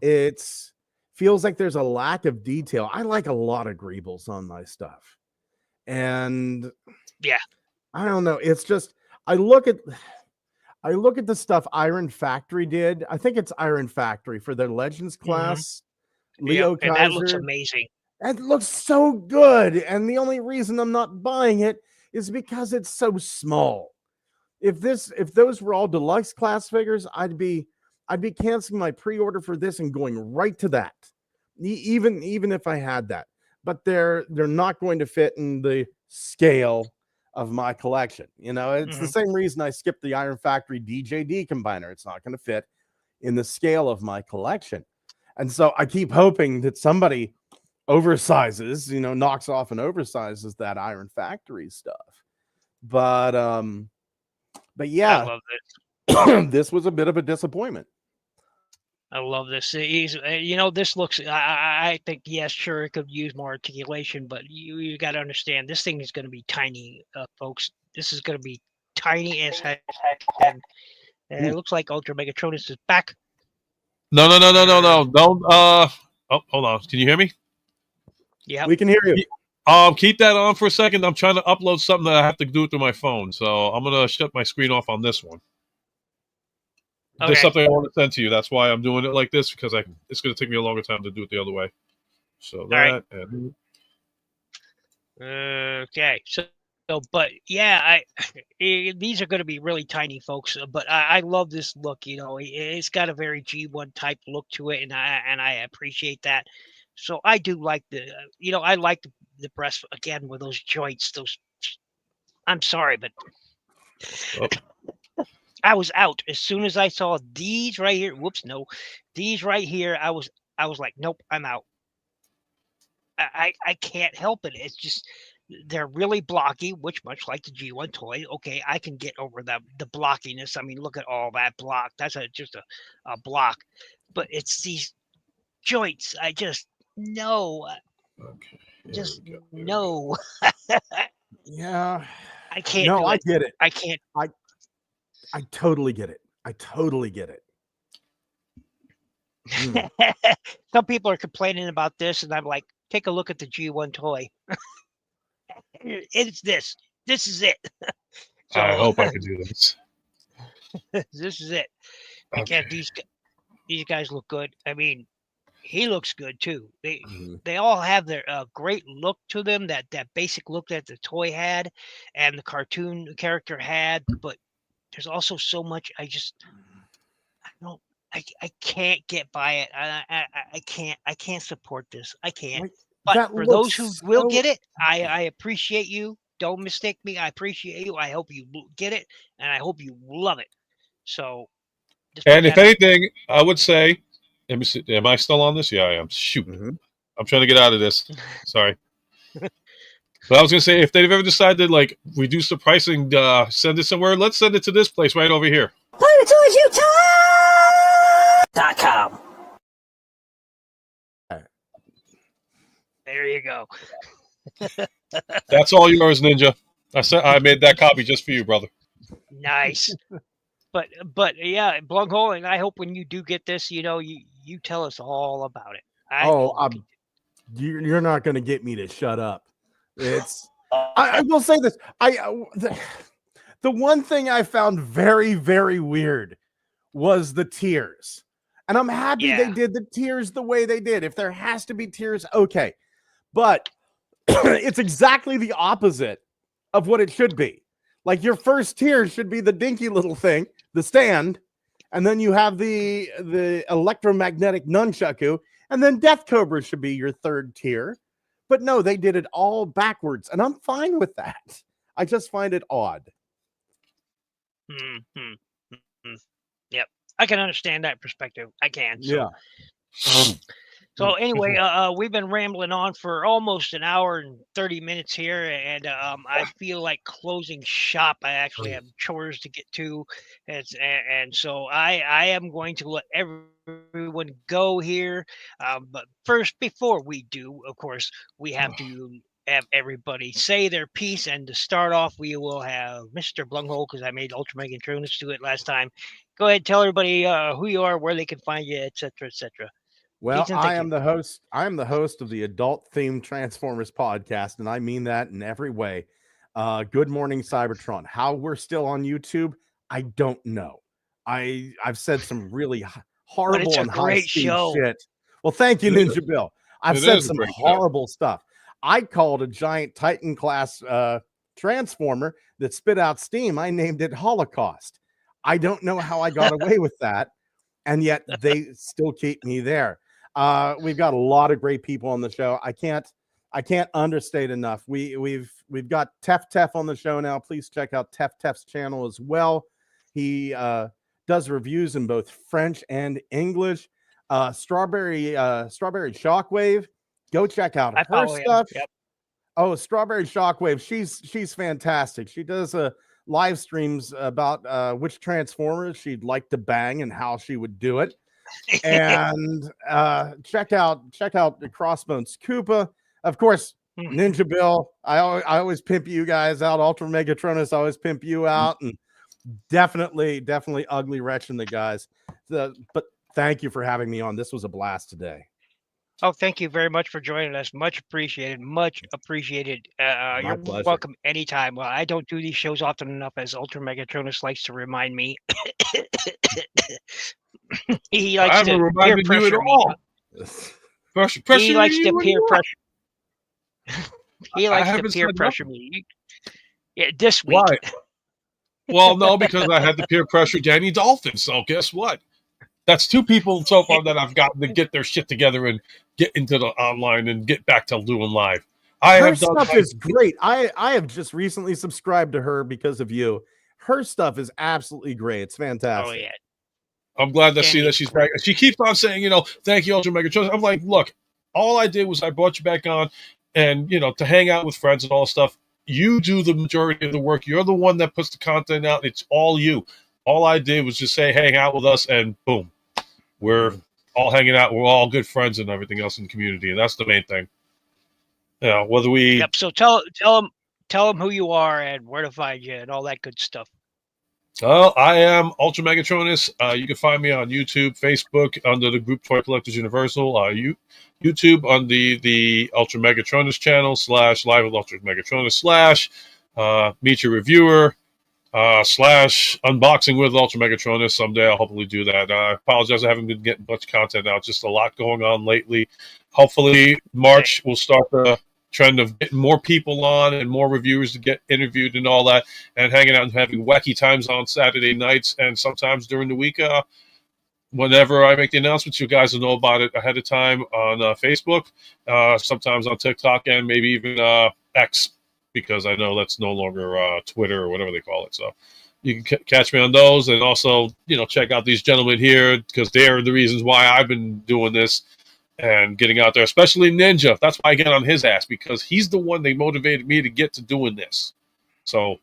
It's feels like there's a lack of detail. I like a lot of greebles on my stuff. And yeah, I don't know. It's just I look at the stuff Iron Factory did. I think it's Iron Factory for their Legends class. Leo Kaiser. And that looks amazing. It looks so good. And the only reason I'm not buying it is because it's so small. If those were all deluxe class figures, I'd be canceling my pre-order for this and going right to that. Even if I had that. but they're not going to fit in the scale of my collection. It's the same reason I skipped the Iron Factory DJD combiner. It's not going to fit in the scale of my collection. And so I keep hoping that somebody oversizes, knocks off and oversizes that Iron Factory stuff. But yeah, I love this. this was a bit of a disappointment. I love this. This looks. I think yes, sure, it could use more articulation, but you got to understand this thing is going to be tiny, folks. This is going to be tiny as heck, and it looks like Ultra Megatronus is back. No, don't. Oh, hold on. Can you hear me? Yeah, we can hear you. Keep that on for a second. I'm trying to upload something that I have to do through my phone, so I'm gonna shut my screen off on this one. Okay. There's something I want to send to you. That's why I'm doing it like this, because it's going to take me a longer time to do it the other way. So that and okay. So, but yeah, these are going to be really tiny, folks. But I love this look. It's got a very G1 type look to it, and I appreciate that. So I do like I like the breast again with those joints. I'm sorry, but. I was out as soon as I saw these right here. Whoops, no, these right here. I was like, nope, I'm out. I can't help it. It's just they're really blocky, which much like the G1 toy. Okay, I can get over the blockiness. I mean, look at all that block. That's just a block, but it's these joints. I just no, just no. Yeah, I can't. No, do I it. get it. I can't. I totally get it. I totally get it. Some people are complaining about this, and I'm like, take a look at the G1 toy. It's this. This is it. So, I hope I can do this. This is it. Okay. Again, these guys look good. I mean, he looks good too. They all have their great look to them. That basic look that the toy had, and the cartoon character had. But there's also so much. I don't. I can't get by it. I can't support this. I can't. But for those who will get it, I appreciate you. Don't mistake me. I appreciate you. I hope you get it, and I hope you love it. So, and if anything, I would say, let me see. Am I still on this? Yeah, I am. Shoot, I'm trying to get out of this. Sorry. But I was going to say, if they've ever decided to reduce the pricing, send it somewhere, let's send it to this place right over here. PlayWithToysUtah.com. There you go. That's all yours, Ninja. I made that copy just for you, brother. Nice. But yeah, Blunghole, and I hope when you do get this, you tell us all about it. You're not going to get me to shut up. It's I will say this. The one thing I found very, very weird was the tears. And I'm happy they did the tears the way they did. If there has to be tears, okay. But it's exactly the opposite of what it should be. Like your first tier should be the dinky little thing, the stand, and then you have the electromagnetic nunchaku, and then Death Cobra should be your third tier. But no, they did it all backwards, and I'm fine with that. I just find it odd. Yep, I can understand that perspective. I can. So. Yeah. So anyway, we've been rambling on for almost an hour and 30 minutes here, and I feel like closing shop. I actually have chores to get to, and so I am going to let everyone go here. But first, before we do, of course, we have to have everybody say their piece, and to start off, we will have Mr. Blunghole, because I made Ultra Megatronus do it last time. Go ahead, tell everybody who you are, where they can find you, etc., etc. Well, I am the host. I am the host of the Adult Themed Transformers podcast, and I mean that in every way. Good morning, Cybertron. How we're still on YouTube, I don't know. I've said some really horrible and high-speed shit. Well, thank you, NinjaBill. I've said some horrible stuff. I called a giant Titan class transformer that spit out steam. I named it Holocaust. I don't know how I got away with that, and yet they still keep me there. We've got a lot of great people on the show. I can't I can't understate enough. We've got Tef on the show now. Please check out Tef's channel as well. He does reviews in both French and English. Strawberry Shockwave. Go check out her stuff. Yep. Oh, Strawberry Shockwave. She's fantastic. She does live streams about which Transformers she'd like to bang and how she would do it. And check out the Crossbones Koopa. Of course, Ninja Bill. I always pimp you guys out. Ultra Megatronus, I always pimp you out. And definitely Ugly Wretch and the guys. But thank you for having me on. This was a blast today. Oh, thank you very much for joining us. Much appreciated. Much appreciated. You're pleasure. welcome anytime. Well, I don't do these shows often enough, as Ultra Megatronus likes to remind me. He likes to peer pressure me. He likes to peer pressure. He likes to peer pressure me. Yeah, this week. Why? Well, no, because I had to peer pressure Danny Dolphin. So guess what? That's two people so far that I've gotten to get their shit together and get into the online and get back to doing live. Her stuff is great. I have just recently subscribed to her because of you. Her stuff is absolutely great. It's fantastic. Oh yeah. I'm glad to see that she's back. She keeps on saying, thank you, Ultra Megatronus. I'm like, look, all I did was I brought you back on and, to hang out with friends and all that stuff. You do the majority of the work. You're the one that puts the content out. It's all you. All I did was just say, hang out with us, and boom. We're all hanging out. We're all good friends and everything else in the community, and that's the main thing. Whether we... Yep, so tell them who you are and where to find you and all that good stuff. Well, I am Ultra Megatronus. You can find me on YouTube, Facebook, under the group Toy Collectors Universal, YouTube on the Ultra Megatronus channel, /Live with Ultra Megatronus, Meet Your Reviewer, / Unboxing with Ultra Megatronus. Someday I'll hopefully do that. I apologize, I haven't been getting much content out. Just a lot going on lately. Hopefully March will start the trend of getting more people on and more reviewers to get interviewed and all that, and hanging out and having wacky times on Saturday nights and sometimes during the week. Whenever I make the announcements, you guys will know about it ahead of time on Facebook, sometimes on TikTok, and maybe even X, because I know that's no longer Twitter or whatever they call it. So you can catch me on those, and also, check out these gentlemen here, because they're the reasons why I've been doing this and getting out there, especially Ninja. That's why I get on his ass, because he's the one that motivated me to get to doing this. So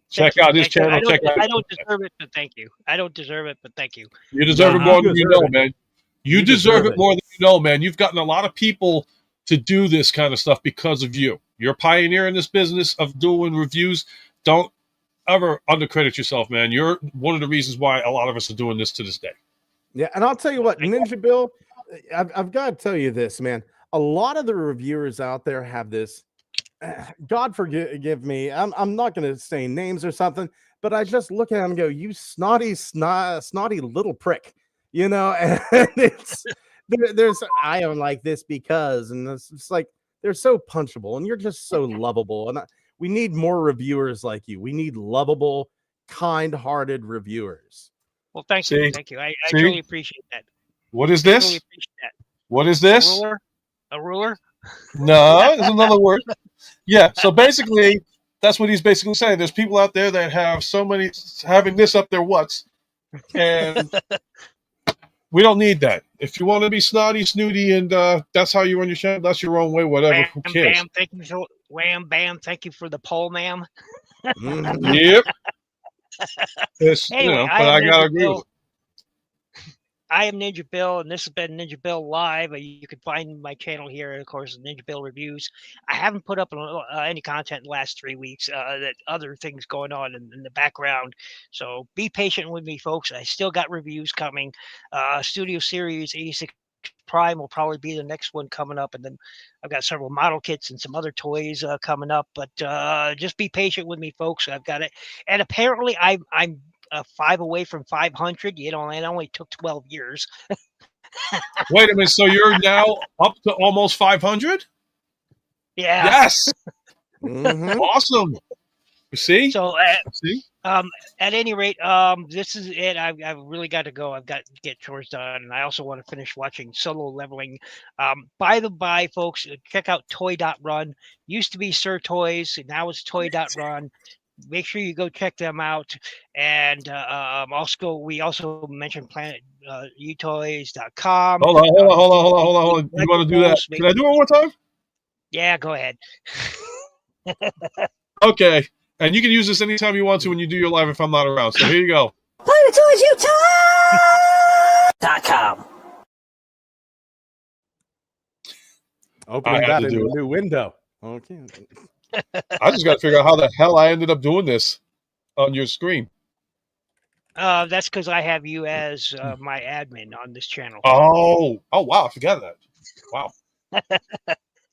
check out his channel. I don't deserve it, but thank you. I don't deserve it, but thank you. You deserve it more than you know, man. You deserve it more than you know, man. You've gotten a lot of people to do this kind of stuff because of you. You're a pioneer in this business of doing reviews. Don't ever undercredit yourself, man. You're one of the reasons why a lot of us are doing this to this day. Yeah, and I'll tell you what, Ninja Bill, I've got to tell you this, man. A lot of the reviewers out there have this. God forgive me. I'm not going to say names or something, but I just look at him and go, "You snotty little prick," And it's there's I am like this because, and it's like they're so punchable, and you're just so lovable, and we need more reviewers like you. We need lovable, kind-hearted reviewers. Well, thank you. I truly appreciate that. What is this? I really appreciate that. What is this? A ruler? No, it's another word. Yeah, so basically, that's what he's basically saying. There's people out there that have so many, having this up their what's, and we don't need that. If you want to be snotty, snooty, and that's how you run your channel, that's your own way, whatever, who cares? Bam, thank you for, wham, bam, thank you for the poll, ma'am. Yep. Anyway, but I got to agree with it. I am Ninja Bill, and this has been Ninja Bill Live. You can find my channel here, and of course, Ninja Bill Reviews. I haven't put up any content in the last 3 weeks. That other things going on in the background. So be patient with me, folks. I still got reviews coming. Studio Series 86 Prime will probably be the next one coming up, and then I've got several model kits and some other toys coming up. But just be patient with me, folks. I've got it, and apparently I'm 5 away from 500. It only took 12 years. Wait a minute. So you're now up to almost 500? Yeah. Yes. Mm-hmm. Awesome. See? So See? at any rate, this is it. I've really got to go. I've got to get chores done, and I also want to finish watching Solo Leveling. By the by, folks, check out Toy.Run. Used to be Sir Toys, and now it's Toy.Run. Make sure you go check them out. And also, we also mentioned PlanetUtoys.com. Hold on. You want to do that? Can I do it one more time? Yeah, go ahead. Okay. And you can use this anytime you want to when you do your live if I'm not around. So here you go. PlanetUtoys.com. Opening that in a new window. Okay. I just got to figure out how the hell I ended up doing this on your screen. That's because I have you as my admin on this channel. Oh, wow! I forgot that. Wow.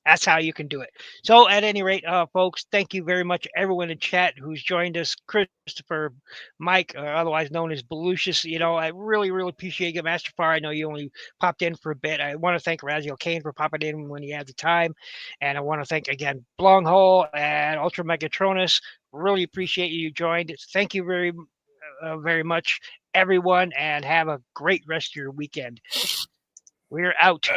That's how you can do it. So at any rate, folks, thank you very much, everyone in chat who's joined us. Christopher, Mike, otherwise known as Belucius. I really, really appreciate you, Master Far. I know you only popped in for a bit. I want to thank Raziel Kane for popping in when he had the time. And I want to thank, again, Blonghole and Ultra Megatronus. Really appreciate you joined. Thank you very, very much, everyone, and have a great rest of your weekend. We're out.